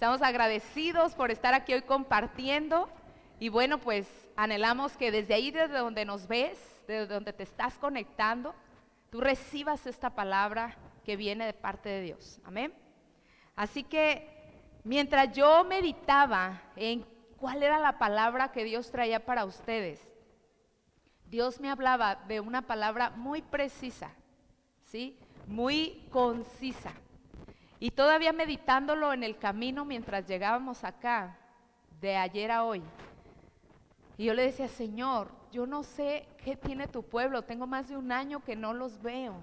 Estamos agradecidos por estar aquí hoy compartiendo. Y bueno, pues anhelamos que desde ahí, desde donde nos ves, desde donde te estás conectando, tú recibas esta palabra que viene de parte de Dios. Amén. Así que mientras yo meditaba en cuál era la palabra que Dios traía para ustedes, Dios me hablaba de una palabra muy precisa, ¿sí? Muy concisa. Y todavía meditándolo en el camino mientras llegábamos acá, de ayer a hoy, y yo le decía, Señor, yo no sé qué tiene tu pueblo, tengo más de un año que no los veo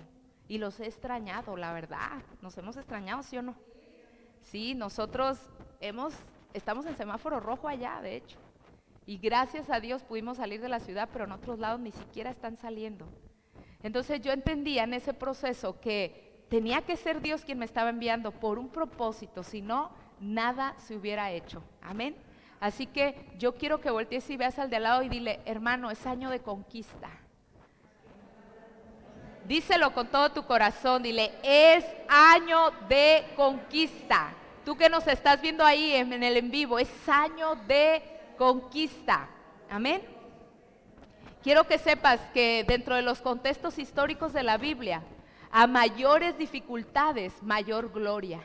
y los he extrañado, la verdad, nos hemos extrañado, ¿sí o no? Sí, nosotros estamos en semáforo rojo allá, de hecho, y gracias a Dios pudimos salir de la ciudad, pero en otros lados ni siquiera están saliendo. Entonces yo entendía en ese proceso que tenía que ser Dios quien me estaba enviando por un propósito, si no, nada se hubiera hecho. Amén. Así que yo quiero que voltees y veas al de al lado y dile, hermano, es año de conquista. Díselo con todo tu corazón, dile, es año de conquista. Tú que nos estás viendo ahí en el en vivo, es año de conquista. Amén. Quiero que sepas que dentro de los contextos históricos de la Biblia, a mayores dificultades, mayor gloria.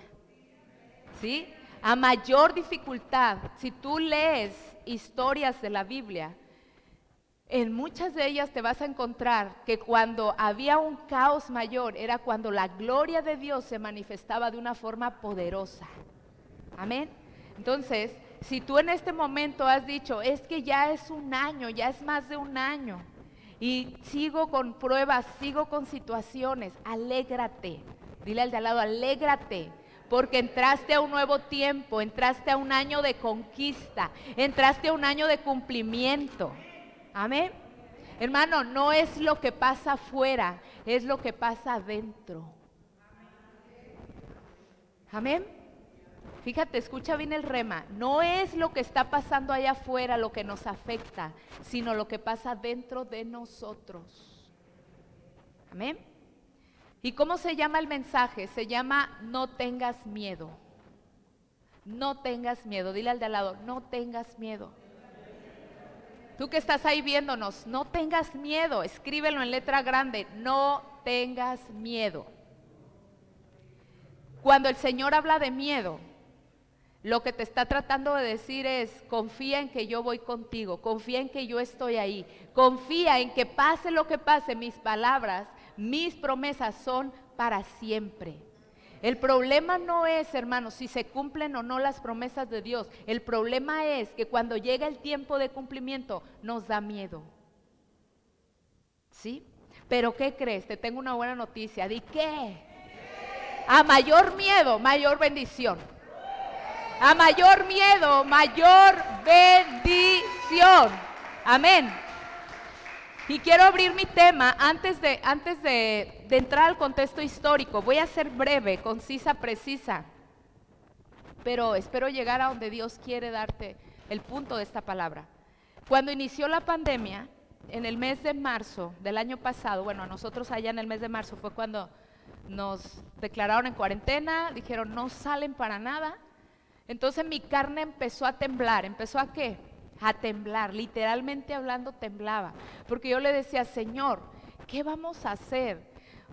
¿Sí? A mayor dificultad, si tú lees historias de la Biblia, en muchas de ellas te vas a encontrar que cuando había un caos mayor, era cuando la gloria de Dios se manifestaba de una forma poderosa. Amén. Entonces, si tú en este momento has dicho, es que ya es un año, ya es más de un año, y sigo con pruebas, sigo con situaciones, alégrate. Dile al de al lado, alégrate. Porque entraste a un nuevo tiempo, entraste a un año de conquista, entraste a un año de cumplimiento. Amén. Hermano, no es lo que pasa afuera, es lo que pasa adentro. Amén. Fíjate, escucha bien el rema. No es lo que está pasando allá afuera lo que nos afecta, sino lo que pasa dentro de nosotros. Amén. ¿Y cómo se llama el mensaje? Se llama no tengas miedo. No tengas miedo. Dile al de al lado, no tengas miedo. Tú que estás ahí viéndonos, no tengas miedo. Escríbelo en letra grande, no tengas miedo. Cuando el Señor habla de miedo, lo que te está tratando de decir es, confía en que yo voy contigo, confía en que yo estoy ahí, confía en que pase lo que pase, mis palabras, mis promesas son para siempre. El problema no es, hermanos, si se cumplen o no las promesas de Dios. El problema es que cuando llega el tiempo de cumplimiento nos da miedo. ¿Sí? Pero ¿qué crees? Te tengo una buena noticia. ¿De qué? A mayor miedo, mayor bendición. A mayor miedo, mayor bendición. Amén. Y quiero abrir mi tema antes de entrar al contexto histórico. Voy a ser breve, concisa, precisa, pero espero llegar a donde Dios quiere darte el punto de esta palabra. Cuando inició la pandemia, en el mes de marzo del año pasado, bueno, a nosotros allá en el mes de marzo fue cuando nos declararon en cuarentena, dijeron no salen para nada. Entonces mi carne empezó a temblar. ¿Empezó a qué? A temblar, literalmente hablando temblaba, porque yo le decía, Señor, ¿qué vamos a hacer?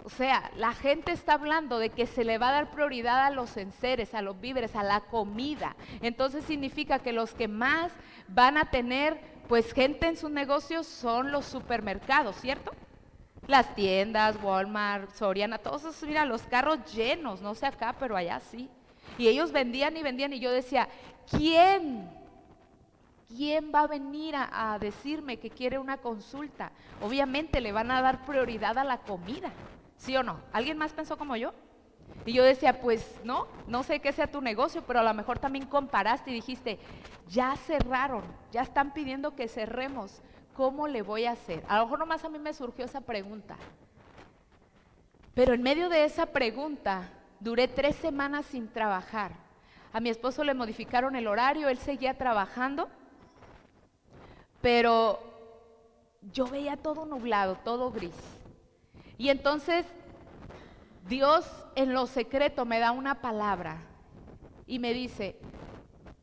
O sea, la gente está hablando de que se le va a dar prioridad a los enseres, a los víveres, a la comida. Entonces significa que los que más van a tener, pues gente en sus negocios son los supermercados, ¿cierto? Las tiendas, Walmart, Soriana, todos esos, mira, los carros llenos, no sé acá, pero allá sí. Y ellos vendían y vendían y yo decía, ¿quién va a venir a decirme que quiere una consulta? Obviamente le van a dar prioridad a la comida, ¿sí o no? ¿Alguien más pensó como yo? Y yo decía, pues no sé qué sea tu negocio, pero a lo mejor también comparaste y dijiste, ya cerraron, ya están pidiendo que cerremos, ¿cómo le voy a hacer? A lo mejor nomás a mí me surgió esa pregunta. Pero en medio de esa pregunta, duré 3 semanas sin trabajar. A mi esposo le modificaron el horario, él seguía trabajando, pero yo veía todo nublado, todo gris. Y entonces Dios en lo secreto me da una palabra y me dice,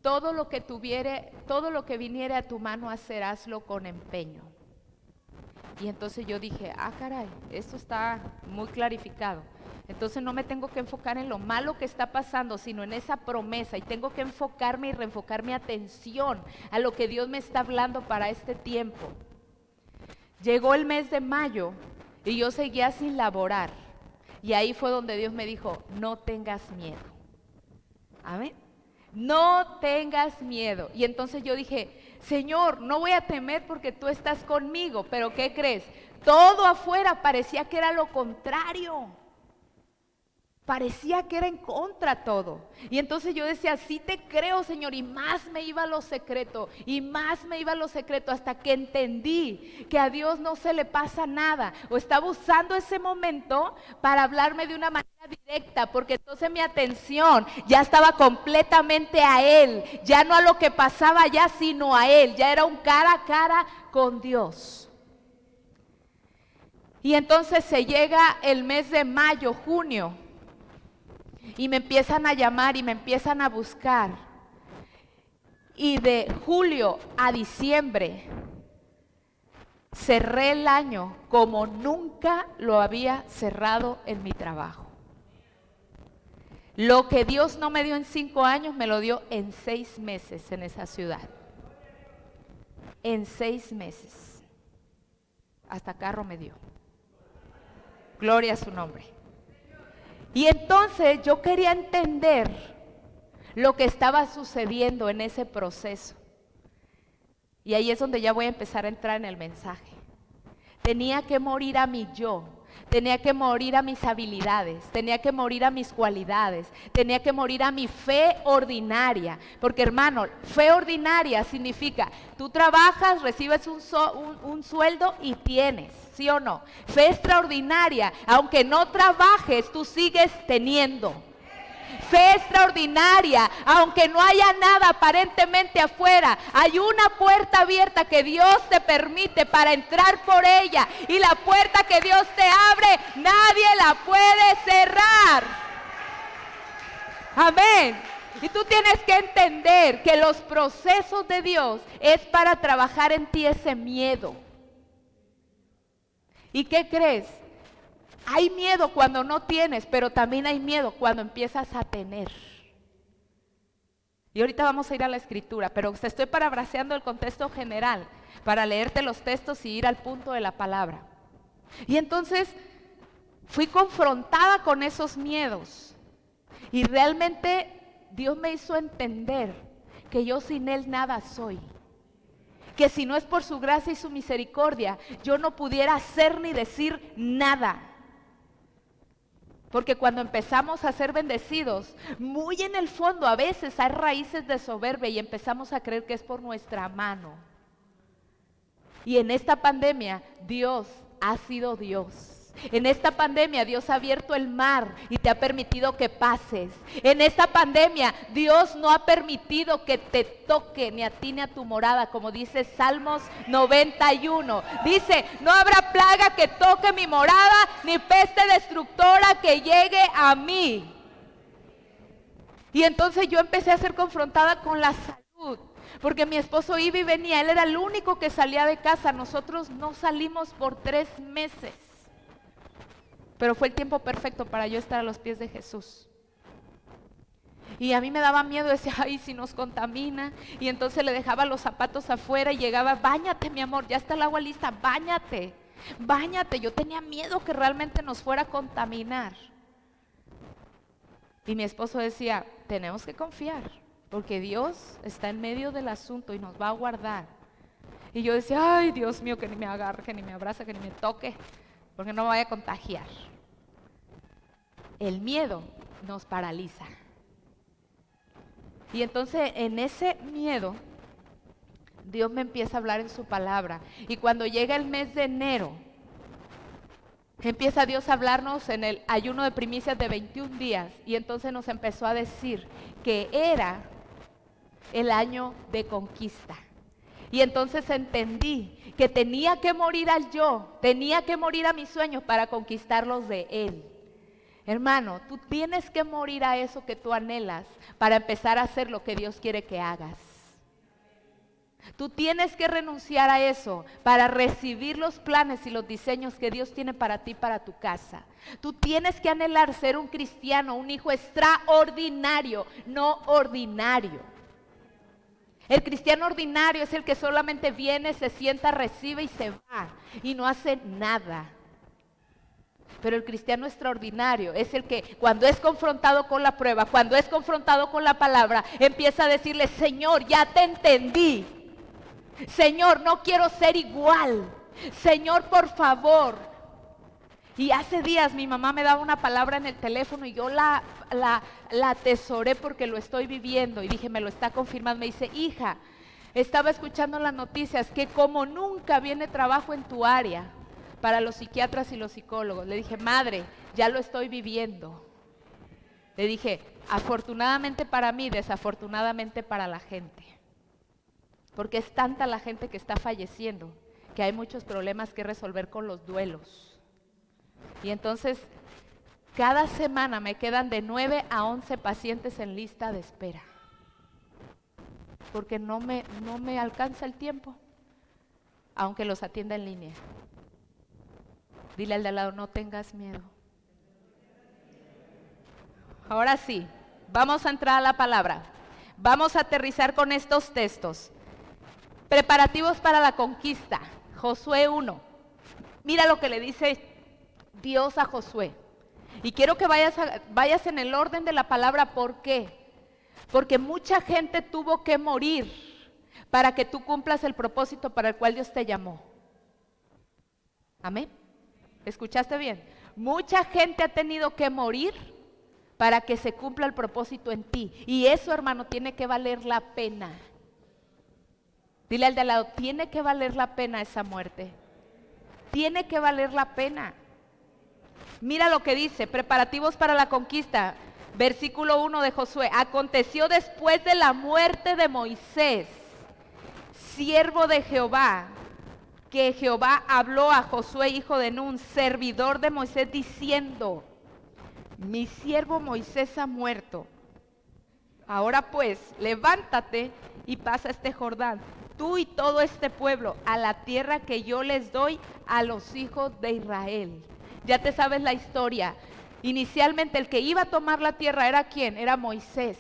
todo lo que viniere a tu mano hacer, hazlo con empeño. Y entonces yo dije, caray, esto está muy clarificado. Entonces no me tengo que enfocar en lo malo que está pasando, sino en esa promesa, y tengo que enfocarme y reenfocar mi atención a lo que Dios me está hablando para este tiempo. Llegó el mes de mayo y yo seguía sin laborar, y ahí fue donde Dios me dijo, no tengas miedo. Amén. No tengas miedo. Y entonces yo dije, Señor, no voy a temer porque tú estás conmigo. Pero ¿qué crees? Todo afuera parecía que era lo contrario. Parecía que era en contra todo. Y entonces yo decía, sí te creo, Señor. Y más me iba a lo secreto. Y más me iba a lo secreto hasta que entendí que a Dios no se le pasa nada. O estaba usando ese momento para hablarme de una manera directa. Porque entonces mi atención ya estaba completamente a Él. Ya no a lo que pasaba allá, sino a Él. Ya era un cara a cara con Dios. Y entonces se llega el mes de mayo, junio. Y me empiezan a llamar y me empiezan a buscar. Y de julio a diciembre cerré el año como nunca lo había cerrado en mi trabajo. Lo que Dios no me dio en 5 años, me lo dio en 6 meses en esa ciudad. En 6 meses. Hasta carro me dio. Gloria a su nombre. Y entonces yo quería entender lo que estaba sucediendo en ese proceso. Y ahí es donde ya voy a empezar a entrar en el mensaje. Tenía que morir a mi yo, tenía que morir a mis habilidades, tenía que morir a mis cualidades, tenía que morir a mi fe ordinaria. Porque hermano, fe ordinaria significa, tú trabajas, recibes un sueldo y tienes. ¿Sí o no? Fe extraordinaria, aunque no trabajes, tú sigues teniendo. Fe extraordinaria, aunque no haya nada aparentemente afuera, hay una puerta abierta que Dios te permite para entrar por ella. Y la puerta que Dios te abre, nadie la puede cerrar. Amén. Y tú tienes que entender que los procesos de Dios es para trabajar en ti ese miedo. ¿Y qué crees? Hay miedo cuando no tienes, pero también hay miedo cuando empiezas a tener. Y ahorita vamos a ir a la escritura, pero te estoy parafraseando el contexto general para leerte los textos y ir al punto de la palabra. Y entonces fui confrontada con esos miedos. Y realmente Dios me hizo entender que yo sin Él nada soy. Que si no es por su gracia y su misericordia, yo no pudiera hacer ni decir nada. Porque cuando empezamos a ser bendecidos, muy en el fondo a veces hay raíces de soberbia y empezamos a creer que es por nuestra mano. Y en esta pandemia, Dios ha sido Dios. En esta pandemia Dios ha abierto el mar y te ha permitido que pases. En esta pandemia Dios no ha permitido que te toque ni a ti ni a tu morada, como dice Salmos 91. Dice, no habrá plaga que toque mi morada, ni peste destructora que llegue a mí. Y entonces yo empecé a ser confrontada con la salud. Porque mi esposo iba y venía, él era el único que salía de casa. Nosotros no salimos por 3 meses. Pero fue el tiempo perfecto para yo estar a los pies de Jesús. Y a mí me daba miedo, decía, ay, si nos contamina. Y entonces le dejaba los zapatos afuera y llegaba, báñate mi amor, ya está el agua lista, báñate, báñate. Yo tenía miedo que realmente nos fuera a contaminar. Y mi esposo decía, tenemos que confiar, porque Dios está en medio del asunto y nos va a guardar. Y yo decía, ay, Dios mío, que ni me agarre, que ni me abrace, que ni me toque, porque no me vaya a contagiar. El miedo nos paraliza. Y entonces en ese miedo, Dios me empieza a hablar en su palabra. Y cuando llega el mes de enero, empieza Dios a hablarnos en el ayuno de primicias de 21 días. Y entonces nos empezó a decir que era el año de conquista. Y entonces entendí que tenía que morir al yo, tenía que morir a mis sueños para conquistarlos de Él. Hermano, tú tienes que morir a eso que tú anhelas para empezar a hacer lo que Dios quiere que hagas. Tú tienes que renunciar a eso para recibir los planes y los diseños que Dios tiene para ti, para tu casa. Tú tienes que anhelar ser un cristiano, un hijo extraordinario, no ordinario. El cristiano ordinario es el que solamente viene, se sienta, recibe y se va y no hace nada. Pero el cristiano extraordinario es el que cuando es confrontado con la prueba, cuando es confrontado con la palabra, empieza a decirle: Señor, ya te entendí. Señor, no quiero ser igual. Señor, por favor. Y hace días mi mamá me daba una palabra en el teléfono y yo la atesoré porque lo estoy viviendo. Y dije, me lo está confirmando. Me dice: hija, estaba escuchando las noticias que como nunca viene trabajo en tu área para los psiquiatras y los psicólogos. Le dije: madre, ya lo estoy viviendo. Le dije: afortunadamente para mí, desafortunadamente para la gente. Porque es tanta la gente que está falleciendo que hay muchos problemas que resolver con los duelos. Y entonces, cada semana me quedan de 9 a 11 pacientes en lista de espera. Porque no me alcanza el tiempo, aunque los atienda en línea. Dile al de al lado: no tengas miedo. Ahora sí, vamos a entrar a la palabra. Vamos a aterrizar con estos textos. Preparativos para la conquista, Josué 1. Mira lo que le dice Dios a Josué. Y quiero que vayas en el orden de la palabra. ¿Por qué? Porque mucha gente tuvo que morir para que tú cumplas el propósito para el cual Dios te llamó. Amén. ¿Escuchaste bien? Mucha gente ha tenido que morir para que se cumpla el propósito en ti. Y eso, hermano, tiene que valer la pena. Dile al de al lado: tiene que valer la pena esa muerte. Tiene que valer la pena. Mira lo que dice, preparativos para la conquista. Versículo 1 de Josué. Aconteció después de la muerte de Moisés, siervo de Jehová, que Jehová habló a Josué, hijo de Nun, servidor de Moisés, diciendo: mi siervo Moisés ha muerto. Ahora pues, levántate y pasa este Jordán, tú y todo este pueblo, a la tierra que yo les doy a los hijos de Israel. Ya te sabes la historia. Inicialmente el que iba a tomar la tierra era ¿quién? Era Moisés.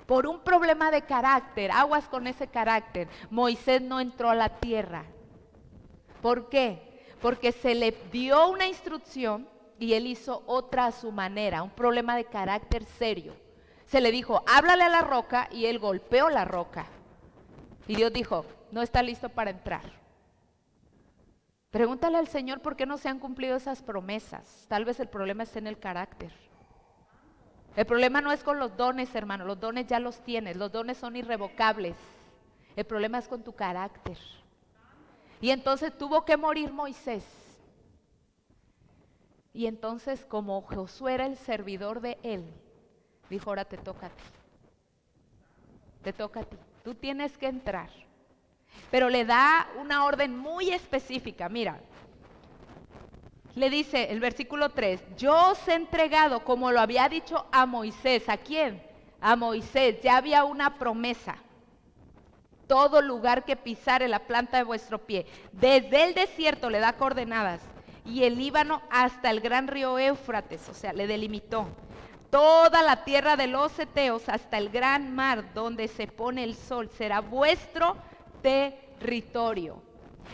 Por un problema de carácter, aguas con ese carácter, Moisés no entró a la tierra. ¿Por qué? Porque se le dio una instrucción y él hizo otra a su manera, un problema de carácter serio. Se le dijo: háblale a la roca, y él golpeó la roca. Y Dios dijo: no está listo para entrar. Pregúntale al Señor por qué no se han cumplido esas promesas. Tal vez el problema esté en el carácter. El problema no es con los dones, hermano. Los dones ya los tienes. Los dones son irrevocables. El problema es con tu carácter. Y entonces tuvo que morir Moisés. Y entonces, como Josué era el servidor de él, dijo: ahora te toca a ti. Te toca a ti. Tú tienes que entrar. Pero le da una orden muy específica. Mira, le dice el versículo 3: yo os he entregado, como lo había dicho a Moisés. ¿A quién? A Moisés. Ya había una promesa: todo lugar que pisare la planta de vuestro pie. Desde el desierto le da coordenadas, y el Líbano hasta el gran río Éufrates, o sea, le delimitó. Toda la tierra de los heteos hasta el gran mar donde se pone el sol será vuestro territorio.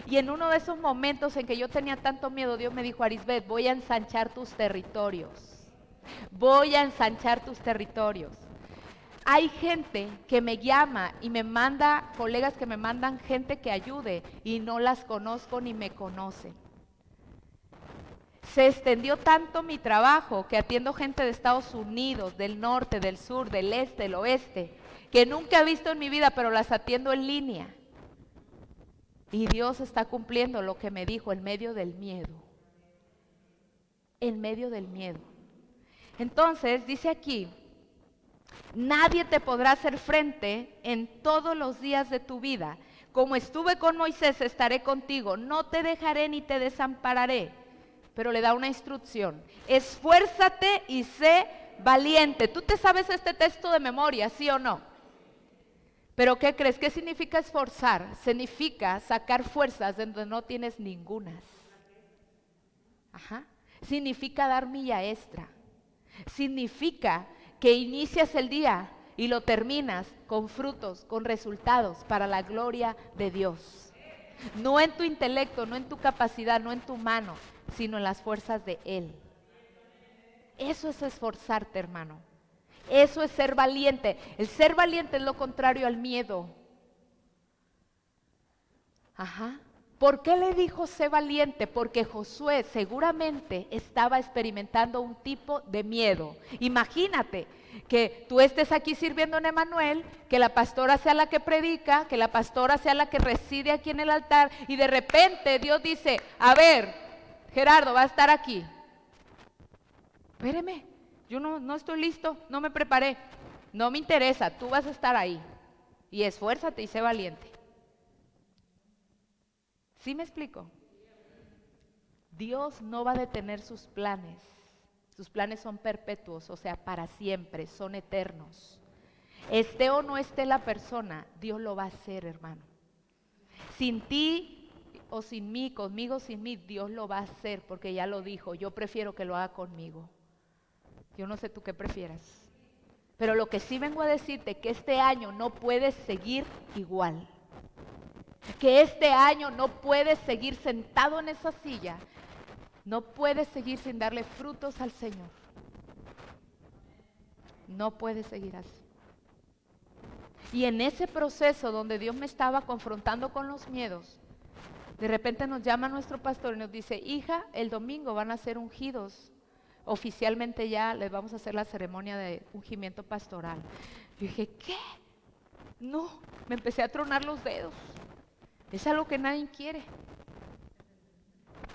Y en uno de esos momentos en que yo tenía tanto miedo, Dios me dijo: Arisbet, voy a ensanchar tus territorios. Voy a ensanchar tus territorios. Hay gente que me llama y me manda, colegas que me mandan gente que ayude, y no las conozco ni me conocen. Se extendió tanto mi trabajo que atiendo gente de Estados Unidos, del norte, del sur, del este, del oeste, que nunca he visto en mi vida, pero las atiendo en línea. Y Dios está cumpliendo lo que me dijo en medio del miedo. En medio del miedo. Entonces, dice aquí: nadie te podrá hacer frente en todos los días de tu vida. Como estuve con Moisés, estaré contigo. No te dejaré ni te desampararé. pero le da una instrucción. Esfuérzate y sé valiente. ¿Tú te sabes este texto de memoria, sí o no? Pero ¿qué crees? ¿Qué significa esforzar? Significa sacar fuerzas de donde no tienes ningunas. Ajá. Significa dar milla extra. Significa que inicias el día y lo terminas con frutos, con resultados para la gloria de Dios. No en tu intelecto, no en tu capacidad, no en tu mano, sino en las fuerzas de Él. Eso es esforzarte, hermano. Eso es ser valiente. El ser valiente es lo contrario al miedo. Ajá. ¿Por qué le dijo sé valiente? Porque Josué seguramente estaba experimentando un tipo de miedo. Imagínate que tú estés aquí sirviendo en Emanuel, que la pastora sea la que predica, que la pastora sea la que reside aquí en el altar, y de repente Dios dice, a ver, Gerardo va a estar aquí. Espéreme, yo no estoy listo, no me preparé. No me interesa, tú vas a estar ahí. Y esfuérzate y sé valiente. ¿Sí me explico? Dios no va a detener sus planes. Sus planes son perpetuos, o sea, para siempre, son eternos. Esté o no esté la persona, Dios lo va a hacer, hermano. Sin ti o sin mí, conmigo o sin mí, Dios lo va a hacer, porque ya lo dijo, yo prefiero que lo haga conmigo. Yo no sé tú qué prefieras. Pero lo que sí vengo a decirte, que este año no puedes seguir igual. Que este año no puedes seguir sentado en esa silla. No puedes seguir sin darle frutos al Señor. No puedes seguir así. Y en ese proceso donde Dios me estaba confrontando con los miedos, de repente nos llama nuestro pastor y nos dice, hija, el domingo van a ser ungidos. Oficialmente ya les vamos a hacer la ceremonia de ungimiento pastoral. Yo dije, ¿qué? No, me empecé a tronar los dedos. Es algo que nadie quiere.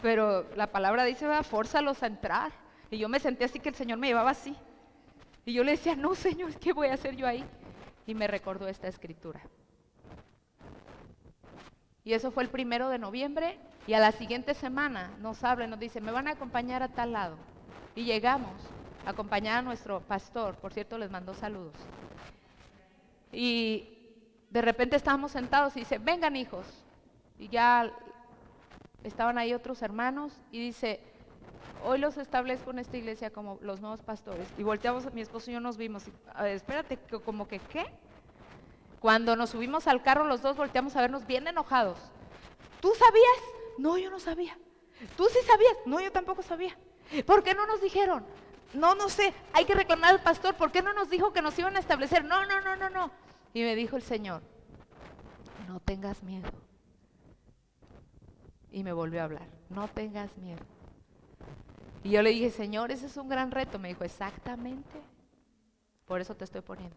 Pero la palabra dice, va, fórzalos a entrar. Y yo me senté así que el Señor me llevaba así. Y yo le decía, no, Señor, ¿qué voy a hacer yo ahí? Y me recordó esta escritura. Y eso fue el 1 de noviembre. Y a la siguiente semana nos habla y nos dice, me van a acompañar a tal lado. Y llegamos a acompañar a nuestro pastor. Por cierto, les mandó saludos. Y de repente estábamos sentados y dice, vengan hijos. Y ya estaban ahí otros hermanos y dice, hoy los establezco en esta iglesia como los nuevos pastores. Y volteamos, mi esposo y yo nos vimos, y, a ver, espérate, como que ¿qué? Cuando nos subimos al carro los dos volteamos a vernos bien enojados. ¿Tú sabías? No, yo no sabía. ¿Tú sí sabías? No, yo tampoco sabía. ¿Por qué no nos dijeron? No sé, hay que reclamar al pastor, ¿por qué no nos dijo que nos iban a establecer? No. Y me dijo el Señor, no tengas miedo. Y me volvió a hablar, no tengas miedo. Y yo le dije, Señor, ese es un gran reto. Me dijo, exactamente, por eso te estoy poniendo.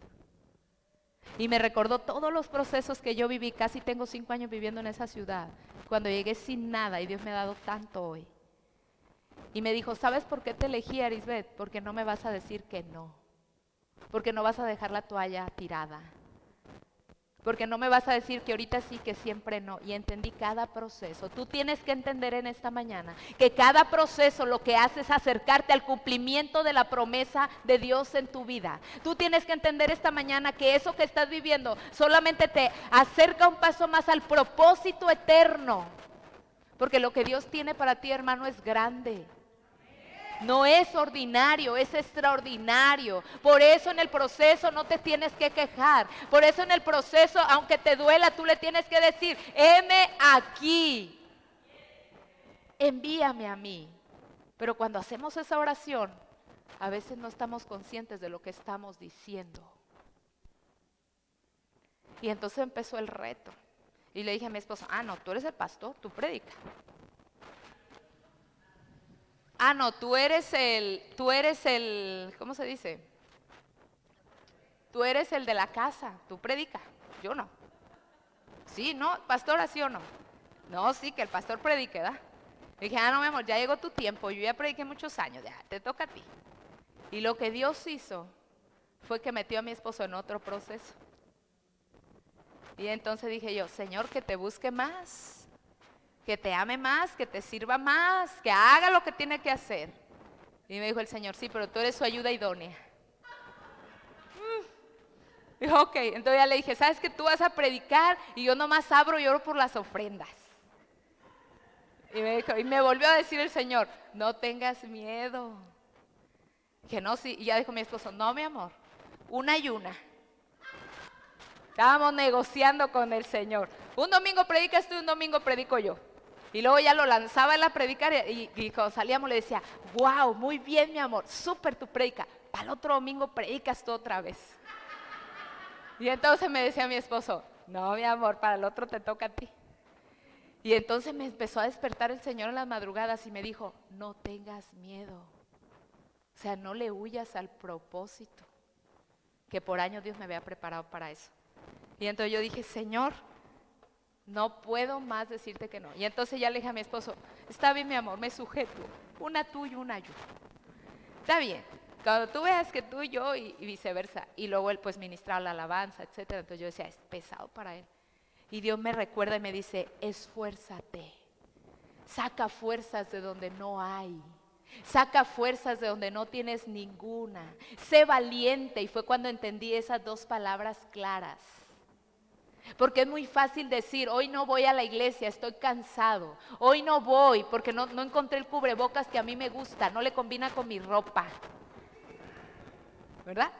Y me recordó todos los procesos que yo viví, casi tengo 5 años viviendo en esa ciudad, cuando llegué sin nada y Dios me ha dado tanto hoy. Y me dijo, ¿sabes por qué te elegí, Arisbeth? Porque no me vas a decir que no, porque no vas a dejar la toalla tirada, porque no me vas a decir que ahorita sí, que siempre no. Y entendí cada proceso. Tú tienes que entender en esta mañana que cada proceso lo que hace es acercarte al cumplimiento de la promesa de Dios en tu vida. Tú tienes que entender esta mañana que eso que estás viviendo solamente te acerca un paso más al propósito eterno. Porque lo que Dios tiene para ti, hermano, es grande. No es ordinario, es extraordinario. Por eso en el proceso no te tienes que quejar. Por eso en el proceso, aunque te duela, tú le tienes que decir, heme aquí. Envíame a mí. Pero cuando hacemos esa oración, a veces no estamos conscientes de lo que estamos diciendo. Y entonces empezó el reto. Y le dije a mi esposo, no, tú eres el pastor, tú predica. No, tú eres el, ¿cómo se dice? Tú eres el de la casa, tú predica, yo no. Sí, no, pastora, ¿sí o no? No, sí, que el pastor predique, ¿verdad? Le dije, no, mi amor, ya llegó tu tiempo, yo ya prediqué muchos años, ya, te toca a ti. Y lo que Dios hizo fue que metió a mi esposo en otro proceso. Y entonces dije yo, Señor, que te busque más, que te ame más, que te sirva más, que haga lo que tiene que hacer. Y me dijo el Señor, sí, pero tú eres su ayuda idónea. Dijo, ok, entonces ya le dije, ¿sabes que tú vas a predicar? Y yo nomás abro y oro por las ofrendas. Y me volvió a decir el Señor, no tengas miedo. Dije, no, sí. Y ya dijo mi esposo, no, mi amor, una y una. Estábamos negociando con el Señor. Un domingo predicas tú y un domingo predico yo. Y luego ya lo lanzaba él a predicar y cuando salíamos le decía, wow, muy bien mi amor, súper tu predica. Para el otro domingo predicas tú otra vez. Y entonces me decía mi esposo, no mi amor, para el otro te toca a ti. Y entonces me empezó a despertar el Señor en las madrugadas y me dijo, no tengas miedo. O sea, no le huyas al propósito, que por años Dios me había preparado para eso. Y entonces yo dije, Señor, no puedo más decirte que no. Y entonces ya le dije a mi esposo, está bien mi amor, me sujeto, una tú y una yo. Está bien, cuando tú veas que tú y yo y viceversa. Y luego él pues ministraba la alabanza, etcétera. Entonces yo decía, es pesado para él. Y Dios me recuerda y me dice, esfuérzate, saca fuerzas de donde no hay. Saca fuerzas de donde no tienes ninguna. Sé valiente. Y fue cuando entendí esas dos palabras claras. Porque es muy fácil decir, hoy no voy a la iglesia, estoy cansado. Hoy no voy porque no encontré el cubrebocas que a mí me gusta, no le combina con mi ropa. ¿Verdad?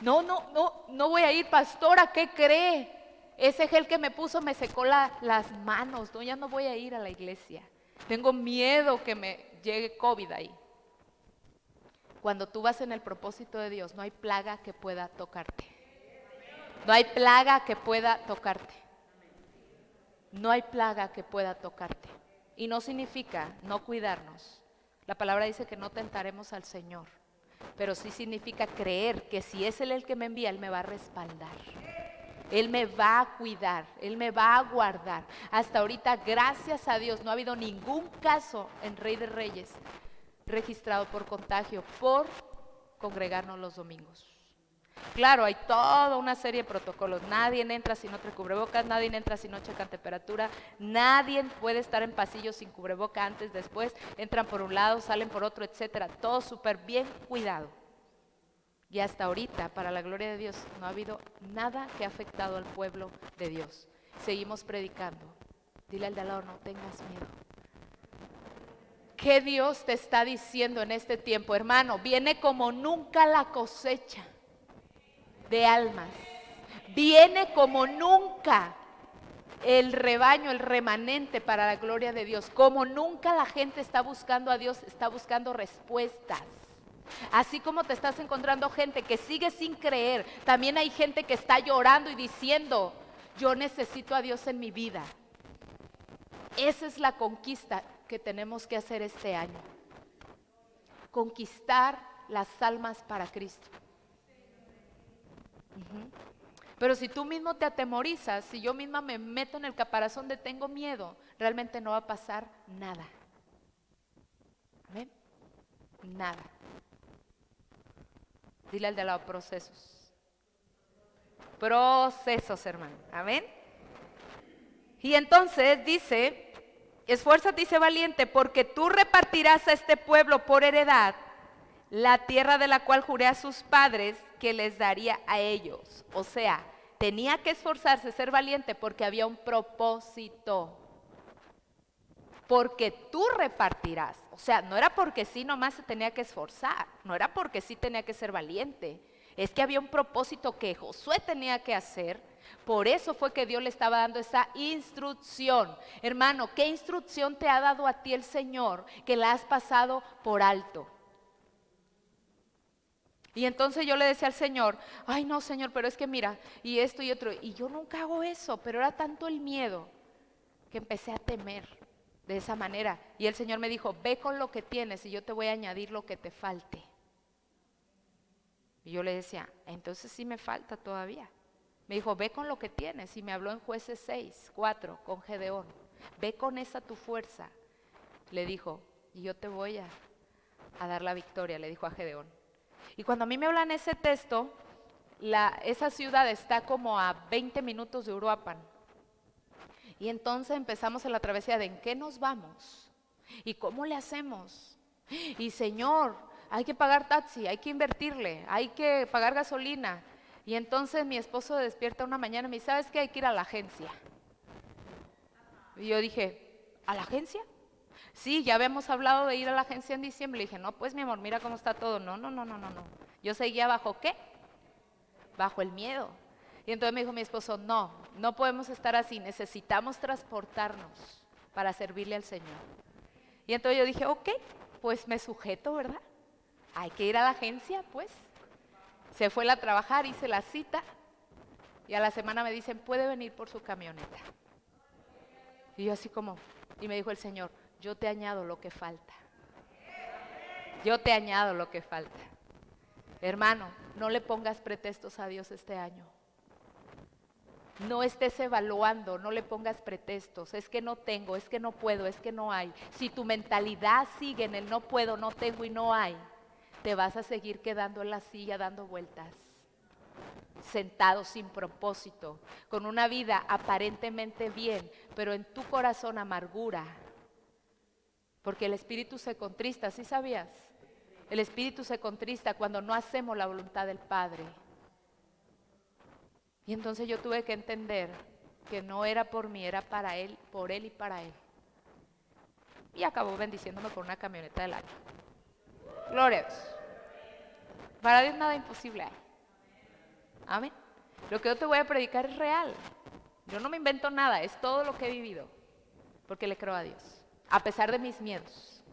No voy a ir, pastora, ¿qué cree? Ese gel que me puso me secó las manos. No, ya no voy a ir a la iglesia. Tengo miedo que me llegue COVID ahí. Cuando tú vas en el propósito de Dios, no hay plaga que pueda tocarte. No hay plaga que pueda tocarte. No hay plaga que pueda tocarte. Y no significa no cuidarnos. La palabra dice que no tentaremos al Señor. Pero sí significa creer que si es Él el que me envía, Él me va a respaldar. Él me va a cuidar, Él me va a guardar. Hasta ahorita, gracias a Dios, no ha habido ningún caso en Rey de Reyes registrado por contagio, por congregarnos los domingos. Claro, hay toda una serie de protocolos. Nadie entra si no trae cubrebocas, nadie entra si no checan temperatura, nadie puede estar en pasillos sin cubreboca antes, después, entran por un lado, salen por otro, etcétera. Todo súper bien cuidado. Y hasta ahorita, para la gloria de Dios, no ha habido nada que ha afectado al pueblo de Dios. Seguimos predicando. Dile al de al lado, no tengas miedo. ¿Qué Dios te está diciendo en este tiempo, hermano? Viene como nunca la cosecha de almas. Viene como nunca el rebaño, el remanente para la gloria de Dios. Como nunca la gente está buscando a Dios, está buscando respuestas. Así como te estás encontrando gente que sigue sin creer, también hay gente que está llorando y diciendo, yo necesito a Dios en mi vida. Esa es la conquista que tenemos que hacer este año. Conquistar las almas para Cristo. Pero si tú mismo te atemorizas, si yo misma me meto en el caparazón de tengo miedo, realmente no va a pasar nada. ¿Amén? Nada. Dile al de al lado, procesos. Procesos, hermano. Amén. Y entonces dice, esfuérzate y sé valiente, porque tú repartirás a este pueblo por heredad la tierra de la cual juré a sus padres que les daría a ellos. O sea, tenía que esforzarse, ser valiente, porque había un propósito. Porque tú repartirás. O sea, no era porque sí nomás se tenía que esforzar, no era porque sí tenía que ser valiente. Es que había un propósito que Josué tenía que hacer. Por eso fue que Dios le estaba dando esa instrucción. Hermano, ¿qué instrucción te ha dado a ti el Señor que la has pasado por alto? Y entonces yo le decía al Señor, ay no Señor, pero es que mira, y esto y otro. Y yo nunca hago eso, pero era tanto el miedo que empecé a temer de esa manera. Y el Señor me dijo, ve con lo que tienes y yo te voy a añadir lo que te falte. Y yo le decía, entonces sí me falta todavía. Me dijo, ve con lo que tienes. Y me habló en Jueces 6:4 con Gedeón. Ve con esa tu fuerza. Le dijo, y yo te voy a dar la victoria, le dijo a Gedeón. Y cuando a mí me hablan ese texto, esa ciudad está como a 20 minutos de Uruapan. Y entonces empezamos en la travesía de ¿en qué nos vamos? ¿Y cómo le hacemos? Y Señor, hay que pagar taxi, hay que invertirle, hay que pagar gasolina. Y entonces mi esposo despierta una mañana y me dice, ¿sabes qué? Hay que ir a la agencia. Y yo dije, ¿a la agencia? Sí, ya habíamos hablado de ir a la agencia en diciembre. Le dije, no, pues mi amor, mira cómo está todo. No. Yo seguía bajo ¿qué? Bajo el miedo. Y entonces me dijo mi esposo, no podemos estar así, necesitamos transportarnos para servirle al Señor. Y entonces yo dije, ok, pues me sujeto, ¿verdad? Hay que ir a la agencia, pues. Se fue a trabajar, hice la cita y a la semana me dicen, puede venir por su camioneta. Y yo así como, y me dijo el Señor, yo te añado lo que falta. Yo te añado lo que falta. Hermano, no le pongas pretextos a Dios este año. No estés evaluando, no le pongas pretextos, es que no tengo, es que no puedo, es que no hay. Si tu mentalidad sigue en el no puedo, no tengo y no hay, te vas a seguir quedando en la silla dando vueltas, sentado sin propósito, con una vida aparentemente bien, pero en tu corazón amargura, porque el espíritu se contrista, ¿sí sabías? El espíritu se contrista cuando no hacemos la voluntad del Padre. Y entonces yo tuve que entender que no era por mí, era para Él, por Él y para Él. Y acabó bendiciéndome con una camioneta del año. Gloria a Dios. Para Dios nada imposible hay. Amén. Lo que yo te voy a predicar es real. Yo no me invento nada, es todo lo que he vivido. Porque le creo a Dios, a pesar de mis miedos.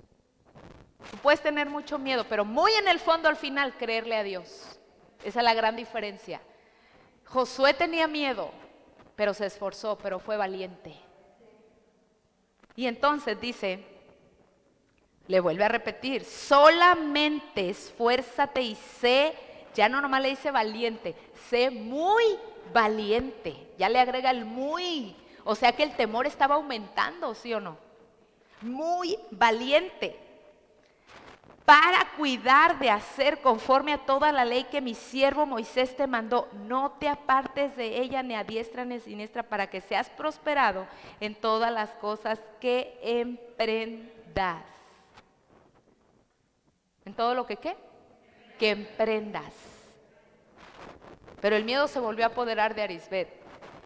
Tú puedes tener mucho miedo, pero muy en el fondo al final creerle a Dios. Esa es la gran diferencia. Josué tenía miedo, pero se esforzó, pero fue valiente. Y entonces dice, le vuelve a repetir, solamente esfuérzate y sé, ya no nomás le dice valiente, sé muy valiente. Ya le agrega el muy, o sea que el temor estaba aumentando, ¿sí o no? Muy valiente. Para cuidar de hacer conforme a toda la ley que mi siervo Moisés te mandó, no te apartes de ella ni a diestra ni a siniestra para que seas prosperado en todas las cosas que emprendas. ¿En todo lo que qué? Que emprendas. Pero el miedo se volvió a apoderar de Arisbet.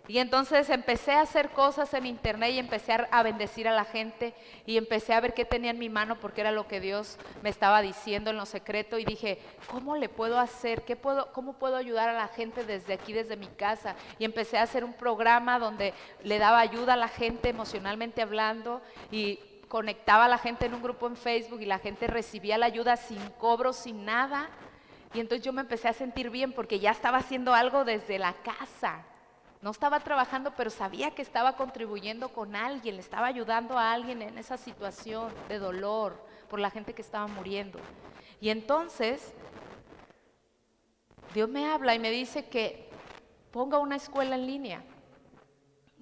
Y entonces empecé a hacer cosas en internet y empecé a bendecir a la gente y empecé a ver qué tenía en mi mano porque era lo que Dios me estaba diciendo en lo secreto y dije, ¿cómo le puedo hacer? ¿Cómo puedo ayudar a la gente desde aquí, desde mi casa? Y empecé a hacer un programa donde le daba ayuda a la gente emocionalmente hablando y conectaba a la gente en un grupo en Facebook y la gente recibía la ayuda sin cobro, sin nada. Y entonces yo me empecé a sentir bien porque ya estaba haciendo algo desde la casa. No estaba trabajando, pero sabía que estaba contribuyendo con alguien, le estaba ayudando a alguien en esa situación de dolor por la gente que estaba muriendo. Y entonces, Dios me habla y me dice que ponga una escuela en línea.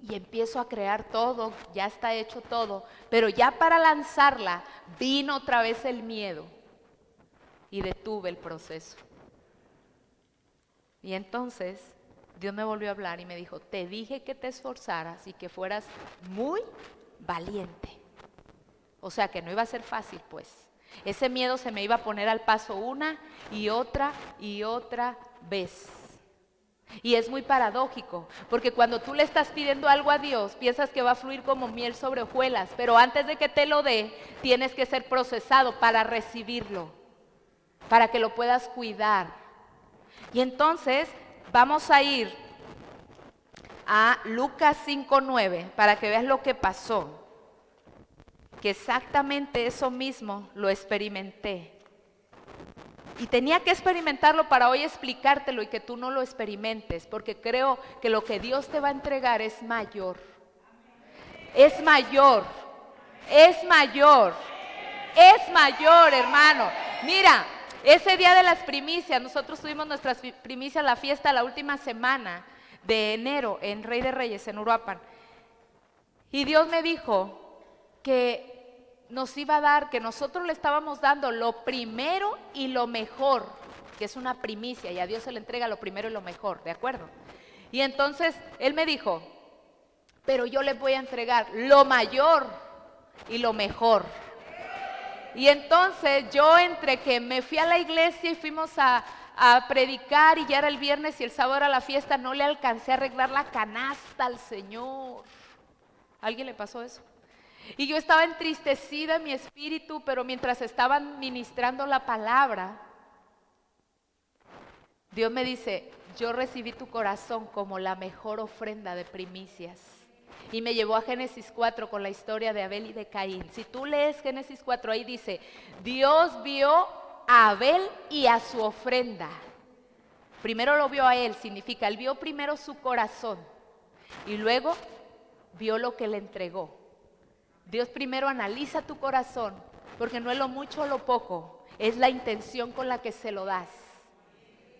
Y empiezo a crear todo, ya está hecho todo, pero ya para lanzarla vino otra vez el miedo y detuve el proceso. Y entonces Dios me volvió a hablar y me dijo, te dije que te esforzaras y que fueras muy valiente. O sea que no iba a ser fácil, pues. Ese miedo se me iba a poner al paso una y otra vez. Y es muy paradójico, porque cuando tú le estás pidiendo algo a Dios, piensas que va a fluir como miel sobre hojuelas, pero antes de que te lo dé, tienes que ser procesado para recibirlo, para que lo puedas cuidar. Y entonces vamos a ir a Lucas 5:9 para que veas lo que pasó, que exactamente eso mismo lo experimenté. Y tenía que experimentarlo para hoy explicártelo y que tú no lo experimentes, porque creo que lo que Dios te va a entregar es mayor. Es mayor, es mayor, es mayor, hermano. Mira, ese día de las primicias, nosotros tuvimos nuestras primicias, la fiesta la última semana de enero en Rey de Reyes, en Uruapan. Y Dios me dijo que nos iba a dar, que nosotros le estábamos dando lo primero y lo mejor, que es una primicia y a Dios se le entrega lo primero y lo mejor, ¿de acuerdo? Y entonces Él me dijo, pero yo les voy a entregar lo mayor y lo mejor. Y entonces yo entre que me fui a la iglesia y fuimos a predicar y ya era el viernes y el sábado era la fiesta, no le alcancé a arreglar la canasta al Señor. ¿A alguien le pasó eso? Y yo estaba entristecida en mi espíritu, pero mientras estaban ministrando la palabra, Dios me dice, yo recibí tu corazón como la mejor ofrenda de primicias. Y me llevó a Génesis 4 con la historia de Abel y de Caín. Si tú lees Génesis 4, ahí dice, Dios vio a Abel y a su ofrenda. Primero lo vio a él, significa, él vio primero su corazón y luego vio lo que le entregó. Dios primero analiza tu corazón, porque no es lo mucho o lo poco, es la intención con la que se lo das.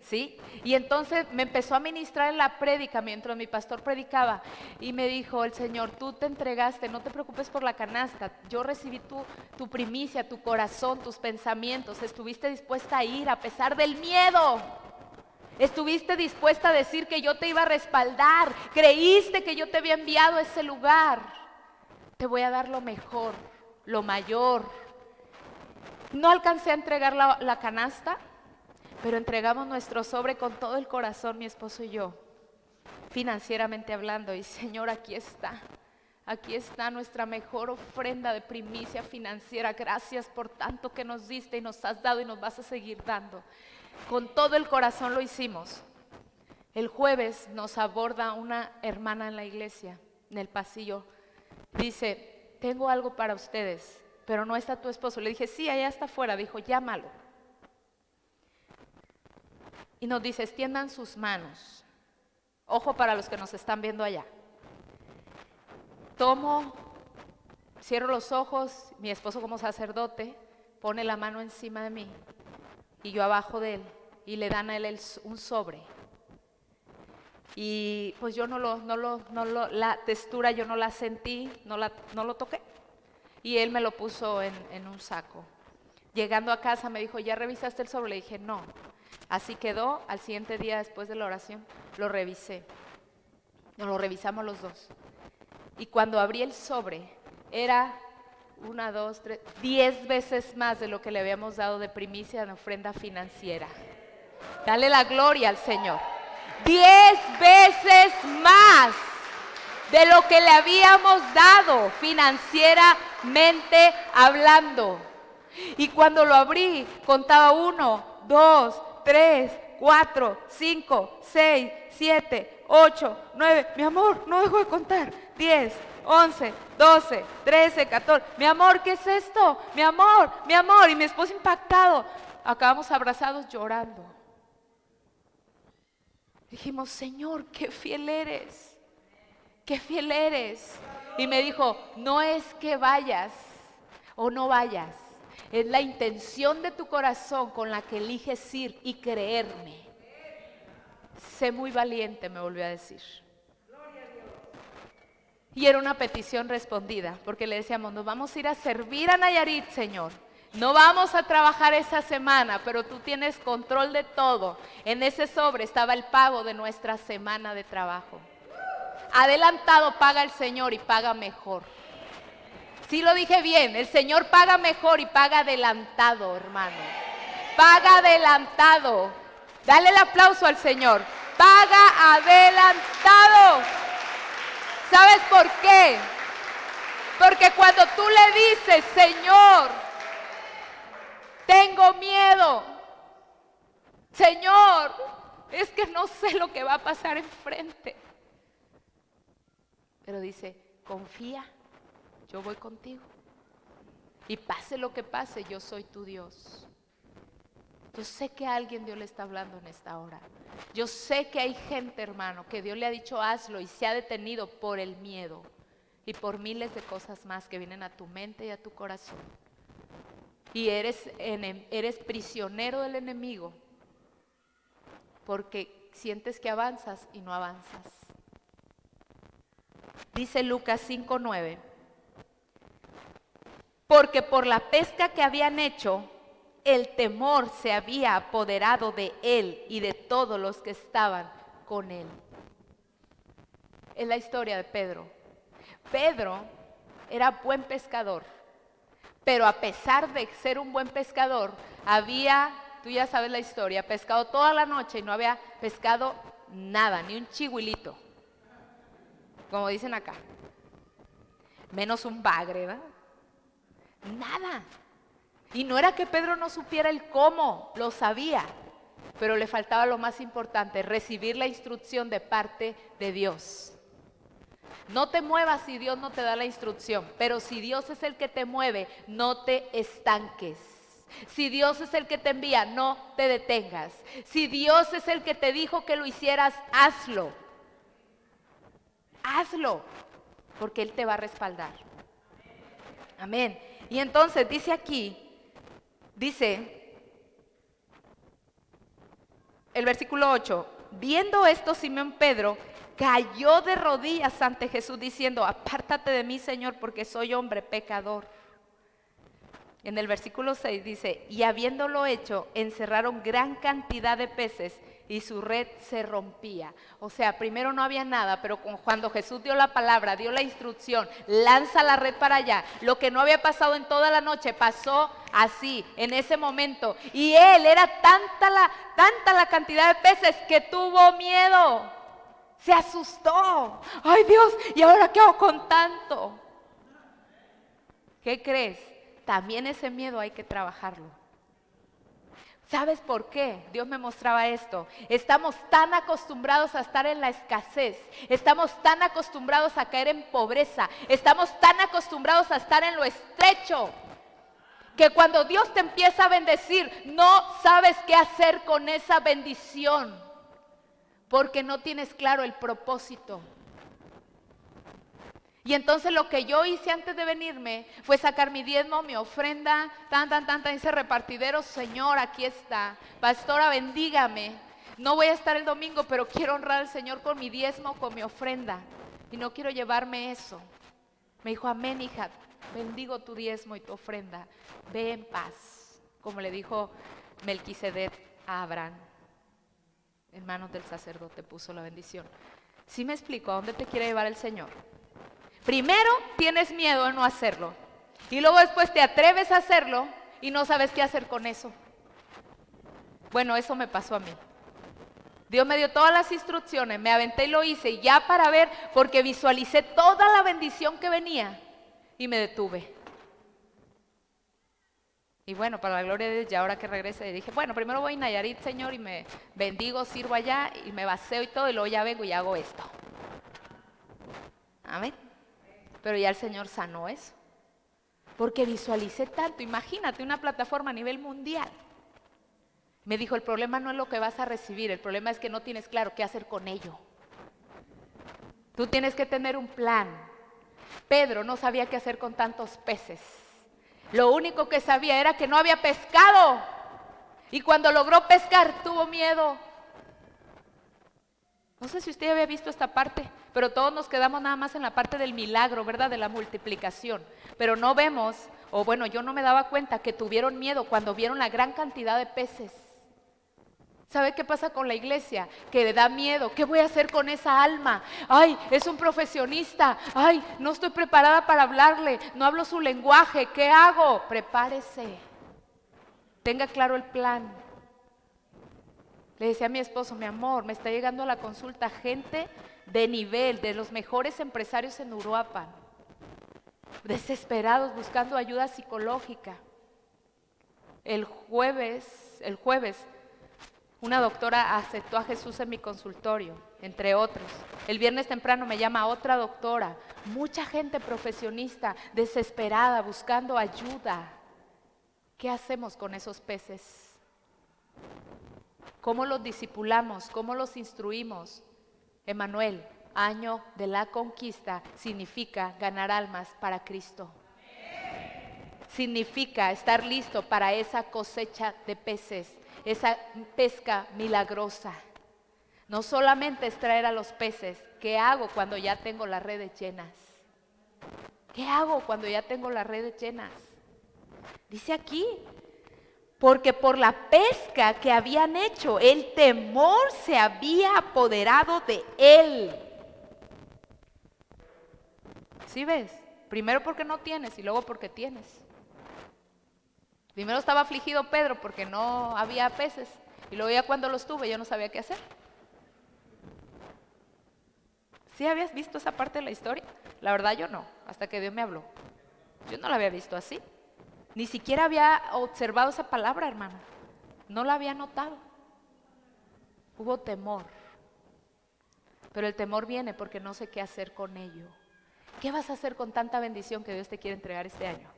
¿Sí? Y entonces me empezó a ministrar en la prédica mientras mi pastor predicaba y me dijo el Señor, tú te entregaste, no te preocupes por la canasta, yo recibí tu primicia, tu corazón, tus pensamientos, estuviste dispuesta a ir a pesar del miedo, estuviste dispuesta a decir que yo te iba a respaldar, creíste que yo te había enviado a ese lugar, te voy a dar lo mejor, lo mayor. No alcancé a entregar la canasta, pero entregamos nuestro sobre con todo el corazón, mi esposo y yo, financieramente hablando. Y Señor, aquí está nuestra mejor ofrenda de primicia financiera. Gracias por tanto que nos diste y nos has dado y nos vas a seguir dando. Con todo el corazón lo hicimos. El jueves nos aborda una hermana en la iglesia, en el pasillo. Dice, tengo algo para ustedes, pero no está tu esposo. Le dije, sí, allá está afuera. Dijo, llámalo. Y nos dice, extiendan sus manos. Ojo para los que nos están viendo allá. Cierro los ojos, mi esposo como sacerdote pone la mano encima de mí y yo abajo de él y le dan a él un sobre. Y pues yo la textura yo no la sentí, no lo toqué. Y él me lo puso en un saco. Llegando a casa me dijo, ¿ya revisaste el sobre? Le dije, no. Así quedó. Al siguiente día después de la oración lo revisé. Nos lo revisamos los dos. Y cuando abrí el sobre era 1, 2, 3, 10 veces más de lo que le habíamos dado de primicia en ofrenda financiera. Dale la gloria al Señor. 10 veces más de lo que le habíamos dado financieramente hablando. Y cuando lo abrí contaba 1, 2, 3, 4, 5, 6, 7, 8, 9. Mi amor, no dejo de contar. 10, 11, 12, 13, 14. Mi amor, ¿qué es esto? Mi amor, mi amor. Y mi esposo impactado. Acabamos abrazados llorando. Dijimos, Señor, qué fiel eres. Qué fiel eres. Y me dijo, no es que vayas o no vayas. Es la intención de tu corazón con la que eliges ir y creerme. Sé muy valiente, me volvió a decir. Y era una petición respondida, porque le decíamos, nos vamos a ir a servir a Nayarit, Señor. No vamos a trabajar esa semana, pero tú tienes control de todo. En ese sobre estaba el pago de nuestra semana de trabajo. Adelantado paga el Señor y paga mejor. Sí lo dije bien, el Señor paga mejor y paga adelantado, hermano. Paga adelantado. Dale el aplauso al Señor. Paga adelantado. ¿Sabes por qué? Porque cuando tú le dices, Señor, tengo miedo. Señor, es que no sé lo que va a pasar enfrente. Pero dice, confía. Yo voy contigo. Y pase lo que pase, yo soy tu Dios. Yo sé que a alguien Dios le está hablando en esta hora. Yo sé que hay gente, hermano, que Dios le ha dicho hazlo y se ha detenido por el miedo y por miles de cosas más que vienen a tu mente y a tu corazón. Y eres prisionero del enemigo porque sientes que avanzas y no avanzas. Dice Lucas 5:9. Porque por la pesca que habían hecho, el temor se había apoderado de él y de todos los que estaban con él. Es la historia de Pedro. Pedro era buen pescador, pero a pesar de ser un buen pescador, tú ya sabes la historia, pescado toda la noche y no había pescado nada, ni un chihuilito, como dicen acá, menos un bagre, ¿verdad? Nada. Y no era que Pedro no supiera el cómo, lo sabía, pero le faltaba lo más importante, recibir la instrucción de parte de Dios. No te muevas si Dios no te da la instrucción, pero si Dios es el que te mueve, no te estanques. Si Dios es el que te envía, no te detengas. Si Dios es el que te dijo que lo hicieras, hazlo. Hazlo, porque Él te va a respaldar. Amén. Y entonces dice aquí, el versículo 8, viendo esto Simón Pedro cayó de rodillas ante Jesús diciendo, apártate de mí, Señor, porque soy hombre pecador. En el versículo 6 dice, y habiéndolo hecho, encerraron gran cantidad de peces y su red se rompía. O sea, primero no había nada, pero cuando Jesús dio la palabra, dio la instrucción, lanza la red para allá, lo que no había pasado en toda la noche, pasó así, en ese momento. Y él, era tanta la cantidad de peces que tuvo miedo, se asustó. Ay Dios, ¿y ahora qué hago con tanto? ¿Qué crees? También ese miedo hay que trabajarlo. ¿Sabes por qué? Dios me mostraba esto. Estamos tan acostumbrados a estar en la escasez. Estamos tan acostumbrados a caer en pobreza. Estamos tan acostumbrados a estar en lo estrecho. Que cuando Dios te empieza a bendecir, no sabes qué hacer con esa bendición. Porque no tienes claro el propósito. Y entonces lo que yo hice antes de venirme fue sacar mi diezmo, mi ofrenda, dice repartidero, Señor, aquí está. Pastora, bendígame. No voy a estar el domingo, pero quiero honrar al Señor con mi diezmo, con mi ofrenda. Y no quiero llevarme eso. Me dijo, amén, hija, bendigo tu diezmo y tu ofrenda. Ve en paz, como le dijo Melquisedec a Abraham. En manos del sacerdote puso la bendición. ¿Sí me explico a dónde te quiere llevar el Señor? Primero tienes miedo de no hacerlo y luego después te atreves a hacerlo y no sabes qué hacer con eso. Bueno, eso me pasó a mí. Dios me dio todas las instrucciones, me aventé y lo hice ya para ver, porque visualicé toda la bendición que venía y me detuve. Y bueno, para la gloria de Dios, ya ahora que regrese, dije, bueno, primero voy a Nayarit, Señor, y me bendigo, sirvo allá y me vacío y todo, y luego ya vengo y hago esto. Amén. Pero ya el Señor sanó eso, porque visualicé tanto. Imagínate una plataforma a nivel mundial. Me dijo, el problema no es lo que vas a recibir, el problema es que no tienes claro qué hacer con ello. Tú tienes que tener un plan. Pedro no sabía qué hacer con tantos peces. Lo único que sabía era que no había pescado. Y cuando logró pescar, tuvo miedo. No sé si usted había visto esta parte, pero todos nos quedamos nada más en la parte del milagro, ¿verdad? De la multiplicación. Pero no vemos, o bueno, yo no me daba cuenta que tuvieron miedo cuando vieron la gran cantidad de peces. ¿Sabe qué pasa con la iglesia? Que le da miedo. ¿Qué voy a hacer con esa alma? Ay, es un profesionista. Ay, no estoy preparada para hablarle. No hablo su lenguaje. ¿Qué hago? Prepárese. Tenga claro el plan. Le decía a mi esposo, mi amor, me está llegando a la consulta gente de nivel, de los mejores empresarios en Uruapan, desesperados buscando ayuda psicológica. El jueves, una doctora aceptó a Jesús en mi consultorio, entre otros. El viernes temprano me llama otra doctora, mucha gente profesionista, desesperada, buscando ayuda. ¿Qué hacemos con esos peces? ¿Cómo los discipulamos? ¿Cómo los instruimos? Emmanuel, año de la conquista, significa ganar almas para Cristo. Significa estar listo para esa cosecha de peces, esa pesca milagrosa. No solamente es traer a los peces. ¿Qué hago cuando ya tengo las redes llenas? ¿Qué hago cuando ya tengo las redes llenas? Dice aquí, porque por la pesca que habían hecho, el temor se había apoderado de él. ¿Sí ves? Primero porque no tienes y luego porque tienes. Primero estaba afligido Pedro porque no había peces y luego ya cuando los tuve yo no sabía qué hacer. ¿Sí habías visto esa parte de la historia? La verdad yo no, hasta que Dios me habló. Yo no la había visto así. Ni siquiera había observado esa palabra, hermana. No la había notado. Hubo temor. Pero el temor viene porque no sé qué hacer con ello. ¿Qué vas a hacer con tanta bendición que Dios te quiere entregar este año?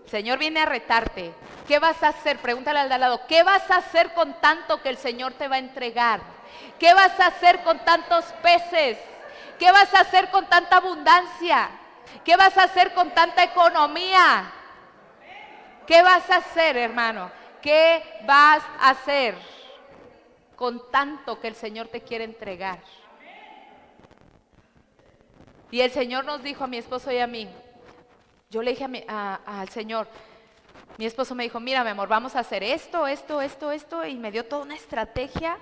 El Señor viene a retarte. ¿Qué vas a hacer? Pregúntale al de al lado. ¿Qué vas a hacer con tanto que el Señor te va a entregar? ¿Qué vas a hacer con tantos peces? ¿Qué vas a hacer con tanta abundancia? ¿Qué vas a hacer con tanta economía? ¿Qué vas a hacer, hermano? ¿Qué vas a hacer con tanto que el Señor te quiere entregar? Y el Señor nos dijo a mi esposo y a mí, yo le dije al Señor, mi esposo me dijo, mira mi amor, vamos a hacer esto, y me dio toda una estrategia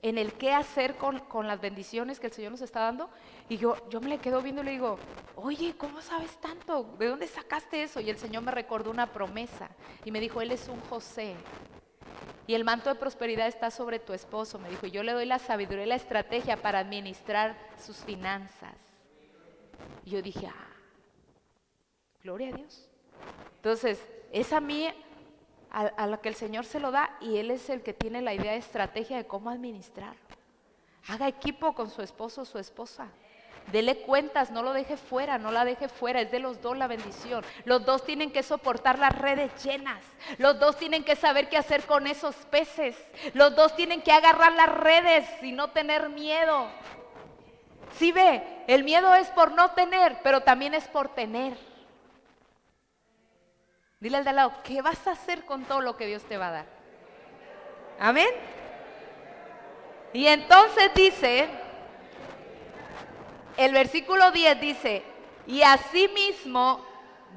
en el qué hacer con las bendiciones que el Señor nos está dando. Y yo me le quedo viendo y le digo, oye, ¿cómo sabes tanto? ¿De dónde sacaste eso? Y el Señor me recordó una promesa y me dijo, Él es un José. Y el manto de prosperidad está sobre tu esposo, me dijo, y yo le doy la sabiduría y la estrategia para administrar sus finanzas. Y yo dije, gloria a Dios. Entonces, es a mí a lo que el Señor se lo da y Él es el que tiene la idea de estrategia de cómo administrar. Haga equipo con su esposo o su esposa. Dele cuentas, no lo deje fuera, no la deje fuera, es de los dos la bendición. Los dos tienen que soportar las redes llenas. Los dos tienen que saber qué hacer con esos peces. Los dos tienen que agarrar las redes y no tener miedo. Sí ve, el miedo es por no tener, pero también es por tener. Dile al de al lado, ¿qué vas a hacer con todo lo que Dios te va a dar? Amén. Y entonces dice, el versículo 10 dice, y asimismo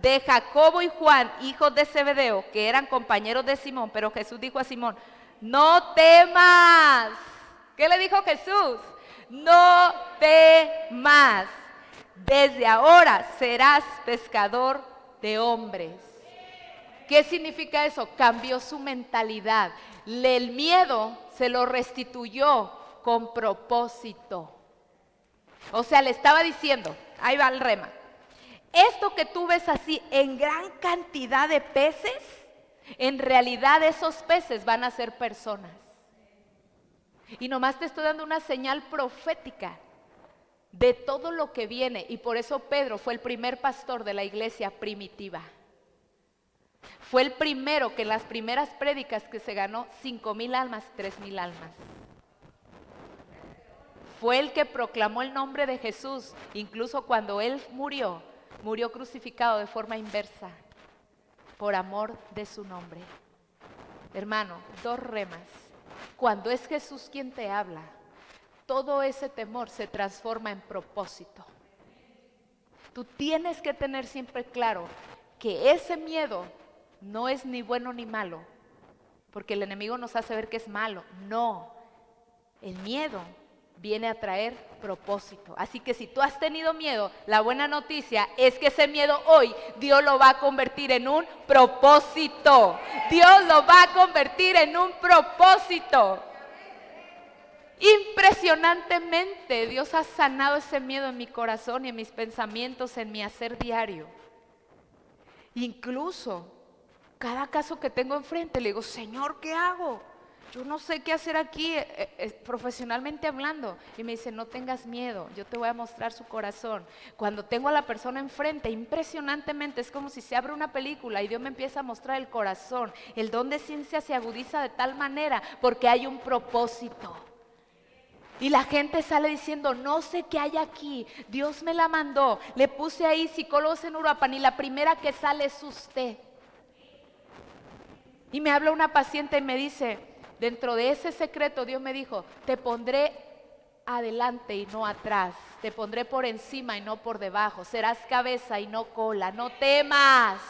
de Jacobo y Juan, hijos de Zebedeo, que eran compañeros de Simón, pero Jesús dijo a Simón, no temas. ¿Qué le dijo Jesús? No temas. Desde ahora serás pescador de hombres. ¿Qué significa eso? Cambió su mentalidad. El miedo se lo restituyó con propósito. O sea, le estaba diciendo, ahí va el rema, esto que tú ves así en gran cantidad de peces, en realidad esos peces van a ser personas. Y nomás te estoy dando una señal profética de todo lo que viene. Y por eso Pedro fue el primer pastor de la iglesia primitiva. Fue el primero que en las primeras prédicas que se ganó 5,000 almas, 3,000 almas. Fue el que proclamó el nombre de Jesús, incluso cuando Él murió crucificado de forma inversa, por amor de su nombre. Hermano, dos remas. Cuando es Jesús quien te habla, todo ese temor se transforma en propósito. Tú tienes que tener siempre claro que ese miedo no es ni bueno ni malo, porque el enemigo nos hace ver que es malo. No, el miedo viene a traer propósito. Así que si tú has tenido miedo, la buena noticia es que ese miedo hoy Dios lo va a convertir en un propósito. Dios lo va a convertir en un propósito. Impresionantemente Dios ha sanado ese miedo en mi corazón y en mis pensamientos, en mi hacer diario. Incluso cada caso que tengo enfrente le digo, Señor, ¿qué hago? Yo no sé qué hacer aquí, profesionalmente hablando. Y me dice, no tengas miedo, yo te voy a mostrar su corazón. Cuando tengo a la persona enfrente, impresionantemente, es como si se abre una película y Dios me empieza a mostrar el corazón. El don de ciencia se agudiza de tal manera porque hay un propósito. Y la gente sale diciendo, no sé qué hay aquí, Dios me la mandó. Le puse ahí psicólogos en Uruapan y la primera que sale es usted. Y me habla una paciente y me dice, dentro de ese secreto Dios me dijo, te pondré adelante y no atrás, te pondré por encima y no por debajo, serás cabeza y no cola, no temas.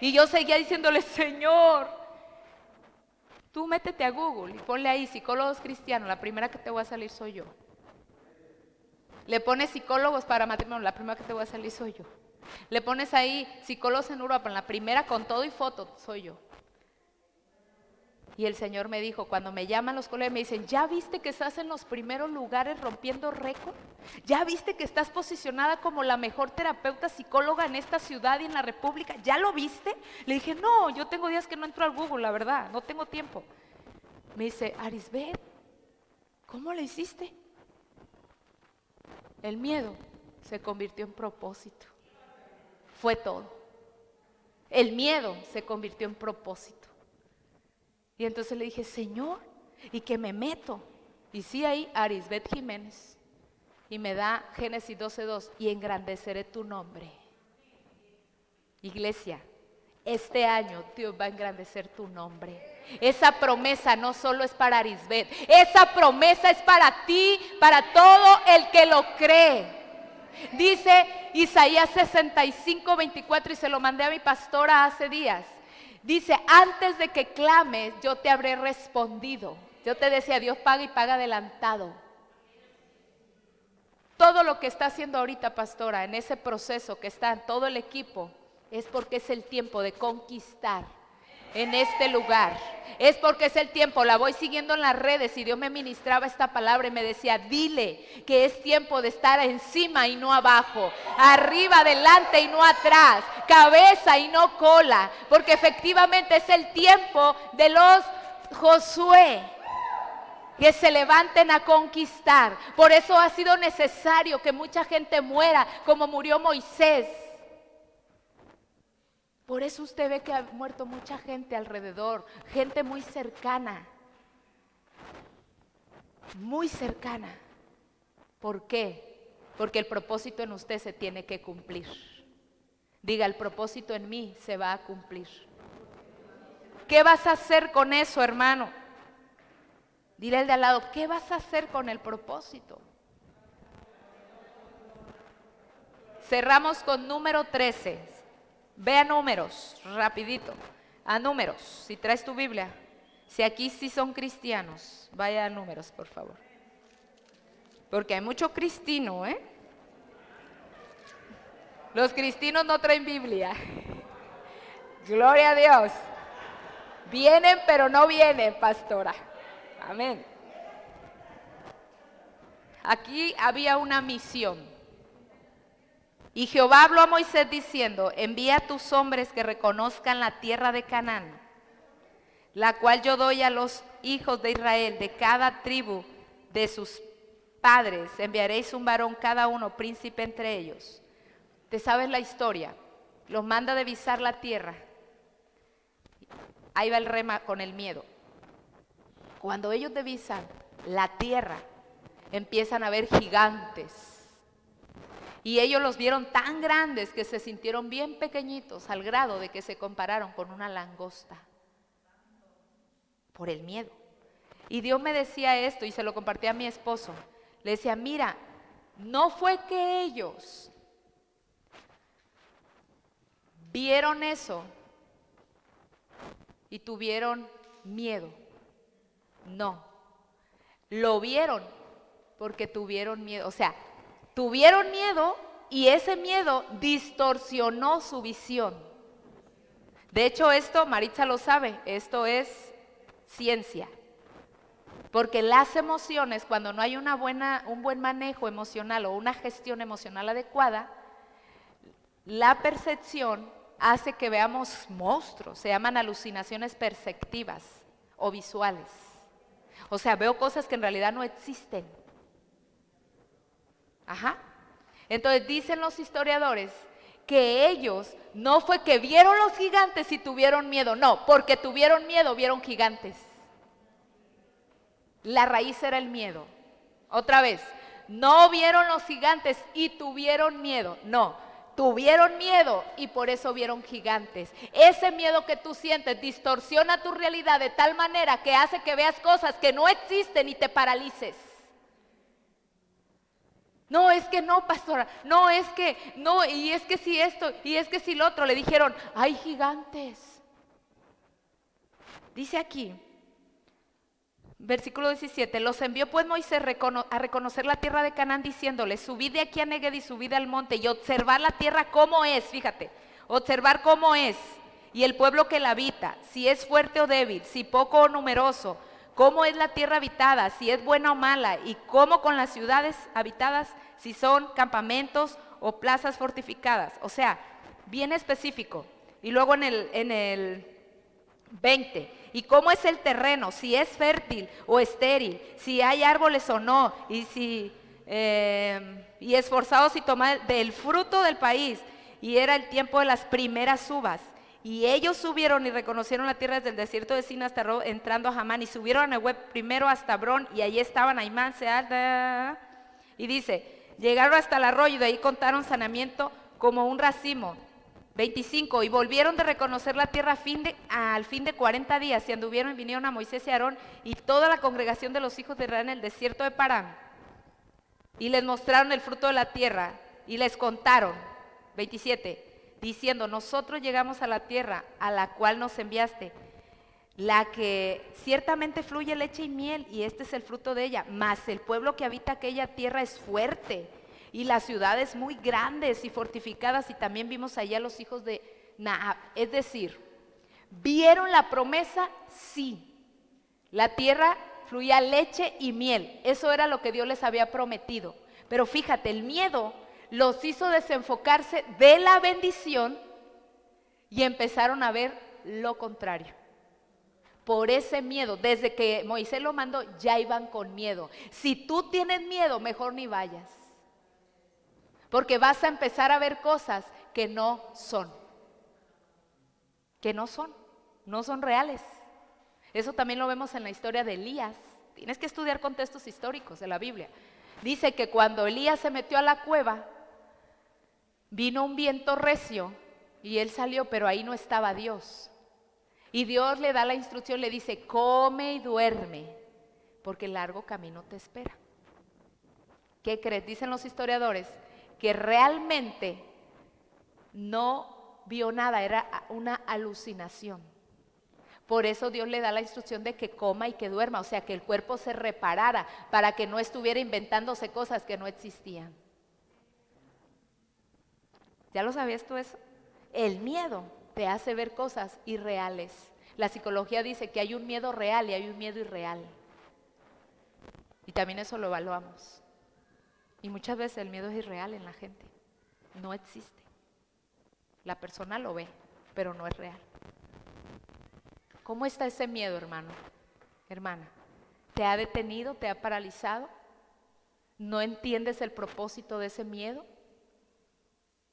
Y yo seguía diciéndole, Señor, tú métete a Google y ponle ahí psicólogos cristianos, la primera que te voy a salir soy yo. Le pones psicólogos para matrimonio, la primera que te voy a salir soy yo. Le pones ahí psicólogos en Europa, en la primera con todo y foto, soy yo. Y el Señor me dijo, cuando me llaman los colegas, me dicen, ¿ya viste que estás en los primeros lugares rompiendo récord? ¿Ya viste que estás posicionada como la mejor terapeuta psicóloga en esta ciudad y en la República? ¿Ya lo viste? Le dije, no, yo tengo días que no entro al Google, la verdad, no tengo tiempo. Me dice, Arisbet, ¿cómo le hiciste? El miedo se convirtió en propósito. Fue todo. El miedo se convirtió en propósito. Y entonces le dije, Señor, ¿y qué me meto? Y sí, ahí Arisbet Jiménez. Y me da Génesis 12:2, y engrandeceré tu nombre. Iglesia, este año Dios va a engrandecer tu nombre. Esa promesa no solo es para Arisbet, esa promesa es para ti, para todo el que lo cree. Dice Isaías 65:24, y se lo mandé a mi pastora hace días. Dice, antes de que clames, yo te habré respondido. Yo te decía, Dios paga y paga adelantado. Todo lo que está haciendo ahorita, pastora, en ese proceso que está en todo el equipo, es porque es el tiempo de conquistar en este lugar. Es porque es el tiempo, la voy siguiendo en las redes y Dios me ministraba esta palabra y me decía, dile que es tiempo de estar encima y no abajo, arriba, adelante y no atrás, cabeza y no cola, porque efectivamente es el tiempo de los Josué, que se levanten a conquistar. Por eso ha sido necesario que mucha gente muera, como murió Moisés. Por eso usted ve que ha muerto mucha gente alrededor, gente muy cercana. Muy cercana. ¿Por qué? Porque el propósito en usted se tiene que cumplir. Diga, el propósito en mí se va a cumplir. ¿Qué vas a hacer con eso, hermano? Dile al de al lado, ¿qué vas a hacer con el propósito? Cerramos con número 13. Ve a Números, rapidito, a Números, si traes tu Biblia. Si aquí sí son cristianos, vaya a Números, por favor. Porque hay mucho cristino, ¿eh? Los cristinos no traen Biblia. Gloria a Dios. Vienen, pero no vienen, pastora. Amén. Aquí había una misión. Y Jehová habló a Moisés diciendo, envía a tus hombres que reconozcan la tierra de Canaán, la cual yo doy a los hijos de Israel, de cada tribu de sus padres, enviaréis un varón cada uno, príncipe entre ellos. ¿Te sabes la historia? Los manda a divisar la tierra. Ahí va el rema con el miedo. Cuando ellos divisan la tierra, empiezan a ver gigantes. Y ellos los vieron tan grandes que se sintieron bien pequeñitos, al grado de que se compararon con una langosta. Por el miedo. Y Dios me decía esto, y se lo compartí a mi esposo. Le decía, mira, no fue que ellos vieron eso y tuvieron miedo. No, lo vieron porque tuvieron miedo. O sea, tuvieron miedo y ese miedo distorsionó su visión. De hecho, esto, Maritza lo sabe, esto es ciencia. Porque las emociones, cuando no hay un buen manejo emocional o una gestión emocional adecuada, la percepción hace que veamos monstruos, se llaman alucinaciones perceptivas o visuales. O sea, veo cosas que en realidad no existen. Ajá. Entonces dicen los historiadores que ellos no fue que vieron los gigantes y tuvieron miedo, no, porque tuvieron miedo, vieron gigantes. La raíz era el miedo. Otra vez, no vieron los gigantes y tuvieron miedo, no, tuvieron miedo y por eso vieron gigantes. Ese miedo que tú sientes distorsiona tu realidad de tal manera que hace que veas cosas que no existen y te paralices. No, es que no, pastora, no, es que no, y es que si esto, y es que si lo otro. Le dijeron, hay gigantes. Dice aquí, Versículo 17, los envió pues Moisés a reconocer la tierra de Canaán, diciéndoles, subid de aquí a Neguev y subid al monte y observar la tierra cómo es, fíjate, observar cómo es, y el pueblo que la habita, si es fuerte o débil, si poco o numeroso, cómo es la tierra habitada, si es buena o mala, y cómo con las ciudades habitadas, si son campamentos o plazas fortificadas. O sea, bien específico. Y luego en el 20, y cómo es el terreno, si es fértil o estéril, si hay árboles o no, y esforzados y tomad del fruto del país. Y era el tiempo de las primeras uvas. Y ellos subieron y reconocieron la tierra desde el desierto de Sin hasta entrando a Hamán, y subieron a Neguev primero hasta Brón, y allí estaban Aimán, Seal, y dice, llegaron hasta el arroyo, y de ahí contaron saneamiento como un racimo. 25, y volvieron de reconocer la tierra al fin de 40 días, y anduvieron y vinieron a Moisés y Aarón y toda la congregación de los hijos de Israel en el desierto de Parán, y les mostraron el fruto de la tierra, y les contaron. 27, diciendo, nosotros llegamos a la tierra a la cual nos enviaste, la que ciertamente fluye leche y miel, y este es el fruto de ella, mas el pueblo que habita aquella tierra es fuerte, y las ciudades muy grandes y fortificadas, y también vimos allá los hijos de Naab. Es decir, ¿vieron la promesa? Sí. La tierra fluía leche y miel, eso era lo que Dios les había prometido. Pero fíjate, el miedo los hizo desenfocarse de la bendición y empezaron a ver lo contrario. Por ese miedo, desde que Moisés lo mandó, ya iban con miedo. Si tú tienes miedo, mejor ni vayas. Porque vas a empezar a ver cosas que no son reales. Eso también lo vemos en la historia de Elías. Tienes que estudiar contextos históricos de la Biblia. Dice que cuando Elías se metió a la cueva, vino un viento recio y él salió, pero ahí no estaba Dios. Y Dios le da la instrucción, le dice, come y duerme, porque el largo camino te espera. ¿Qué crees? Dicen los historiadores que realmente no vio nada, era una alucinación. Por eso Dios le da la instrucción de que coma y que duerma, o sea, que el cuerpo se reparara para que no estuviera inventándose cosas que no existían. ¿Ya lo sabías tú eso? El miedo te hace ver cosas irreales. La psicología dice que hay un miedo real y hay un miedo irreal. Y también eso lo evaluamos. Y muchas veces el miedo es irreal en la gente, no existe. La persona lo ve, pero no es real. ¿Cómo está ese miedo, hermano, hermana? ¿Te ha detenido, te ha paralizado? ¿No entiendes el propósito de ese miedo?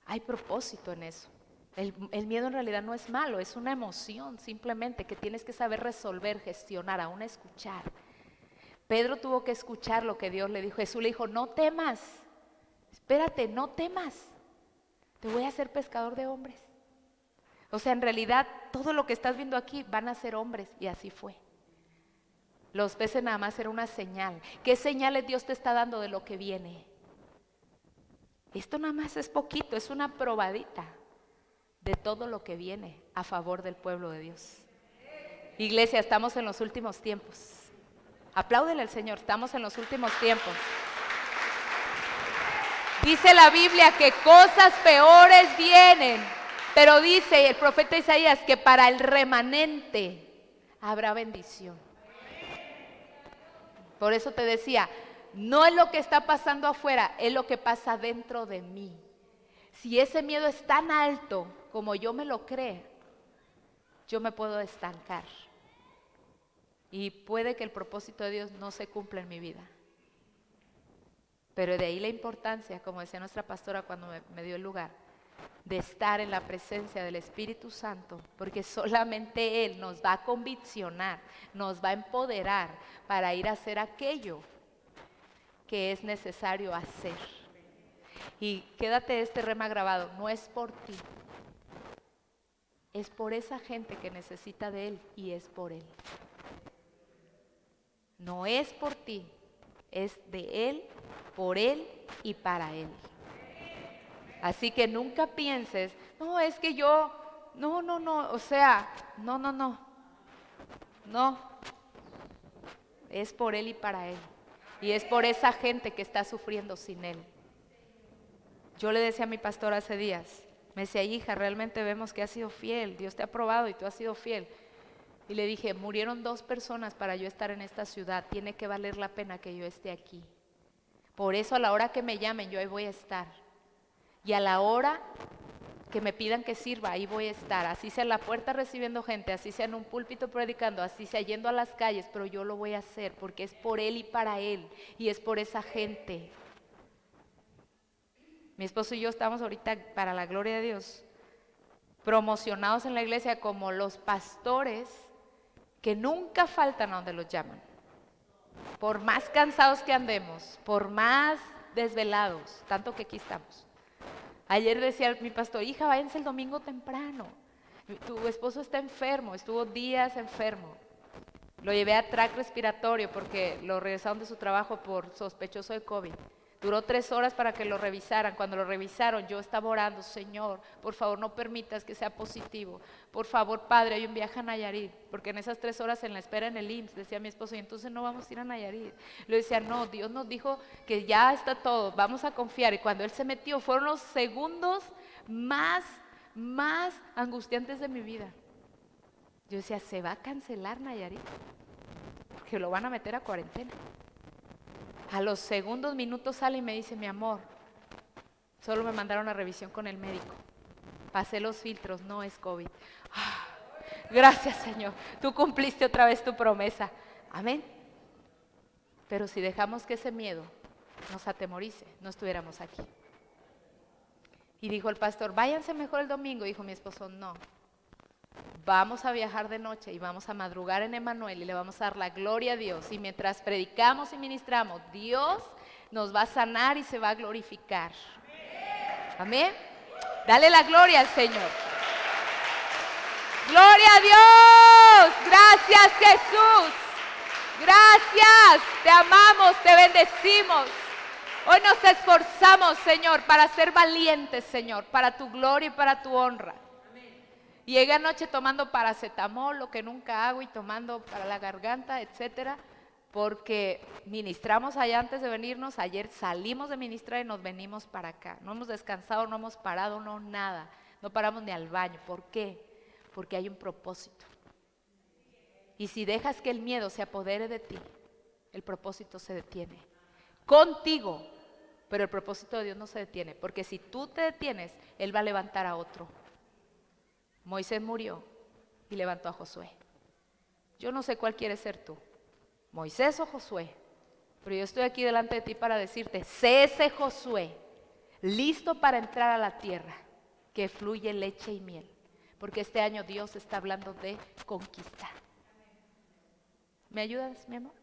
Hay propósito en eso. El miedo en realidad no es malo, es una emoción simplemente que tienes que saber resolver, gestionar, aún escuchar. Pedro tuvo que escuchar lo que Dios le dijo. Jesús le dijo, no temas, espérate, no temas, te voy a hacer pescador de hombres. O sea, en realidad todo lo que estás viendo aquí van a ser hombres, y así fue. Los peces nada más era una señal. ¿Qué señales Dios te está dando de lo que viene? Esto nada más es poquito, es una probadita de todo lo que viene a favor del pueblo de Dios. Iglesia, estamos en los últimos tiempos. Apláudele al Señor, estamos en los últimos tiempos. Dice la Biblia que cosas peores vienen, pero dice el profeta Isaías que para el remanente habrá bendición. Por eso te decía, no es lo que está pasando afuera, es lo que pasa dentro de mí. Si ese miedo es tan alto como yo me lo creo, yo me puedo estancar. Y puede que el propósito de Dios no se cumpla en mi vida. Pero de ahí la importancia, como decía nuestra pastora cuando me dio el lugar, de estar en la presencia del Espíritu Santo, porque solamente Él nos va a conviccionar, nos va a empoderar para ir a hacer aquello que es necesario hacer. Y quédate este rema grabado, no es por ti, es por esa gente que necesita de Él y es por Él. No es por ti, es de Él, por Él y para Él. Así que nunca pienses, no, es que yo, no, o sea, no. Es por Él y para Él. Y es por esa gente que está sufriendo sin Él. Yo le decía a mi pastor hace días, me decía, hija, realmente vemos que has sido fiel, Dios te ha probado y tú has sido fiel. Y le dije, murieron 2 personas para yo estar en esta ciudad, tiene que valer la pena que yo esté aquí. Por eso a la hora que me llamen yo ahí voy a estar. Y a la hora que me pidan que sirva, ahí voy a estar. Así sea en la puerta recibiendo gente, así sea en un púlpito predicando, así sea yendo a las calles, pero yo lo voy a hacer porque es por Él y para Él. Y es por esa gente. Mi esposo y yo estamos ahorita, para la gloria de Dios, promocionados en la iglesia como los pastores que nunca faltan a donde los llaman. Por más cansados que andemos, por más desvelados, tanto que aquí estamos. Ayer decía mi pastor, hija, váyanse el domingo temprano. Tu esposo está enfermo, estuvo días enfermo. Lo llevé a track respiratorio porque lo regresaron de su trabajo por sospechoso de COVID. Duró 3 horas para que lo revisaran. Cuando lo revisaron, yo estaba orando, Señor, por favor no permitas que sea positivo. Por favor, Padre, hay un viaje a Nayarit. Porque en esas 3 horas en la espera en el IMSS, decía mi esposo, y entonces no vamos a ir a Nayarit. Le decía, no, Dios nos dijo que ya está todo, vamos a confiar. Y cuando él se metió, fueron los segundos más angustiantes de mi vida. Yo decía, ¿se va a cancelar Nayarit? Porque lo van a meter a cuarentena. A los segundos, minutos sale y me dice, mi amor, solo me mandaron a revisión con el médico. Pasé los filtros, no es COVID. Gracias, Señor, tú cumpliste otra vez tu promesa. Amén. Pero si dejamos que ese miedo nos atemorice, no estuviéramos aquí. Y dijo el pastor, váyanse mejor el domingo. Dijo mi esposo, no. Vamos a viajar de noche y vamos a madrugar en Emanuel y le vamos a dar la gloria a Dios. Y mientras predicamos y ministramos, Dios nos va a sanar y se va a glorificar. Amén. Dale la gloria al Señor. Gloria a Dios. Gracias, Jesús. Gracias. Te amamos, te bendecimos. Hoy nos esforzamos, Señor, para ser valientes, Señor, para tu gloria y para tu honra. Y llegué anoche tomando paracetamol, lo que nunca hago, y tomando para la garganta, etcétera, porque ministramos allá antes de venirnos. Ayer salimos de ministrar y nos venimos para acá. No hemos descansado, no hemos parado, no nada. No paramos ni al baño. ¿Por qué? Porque hay un propósito. Y si dejas que el miedo se apodere de ti, el propósito se detiene. Contigo, pero el propósito de Dios no se detiene. Porque si tú te detienes, Él va a levantar a otro. Moisés murió y levantó a Josué. Yo no sé cuál quieres ser tú, Moisés o Josué, pero yo estoy aquí delante de ti para decirte, sé ese Josué, listo para entrar a la tierra que fluye leche y miel, porque este año Dios está hablando de conquista. ¿Me ayudas, mi amor?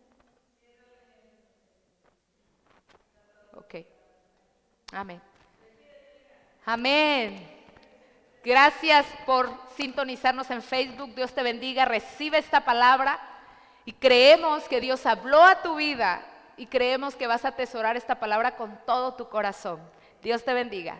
Ok. Amén. Amén. Gracias por sintonizarnos en Facebook. Dios te bendiga. Recibe esta palabra y creemos que Dios habló a tu vida y creemos que vas a atesorar esta palabra con todo tu corazón. Dios te bendiga.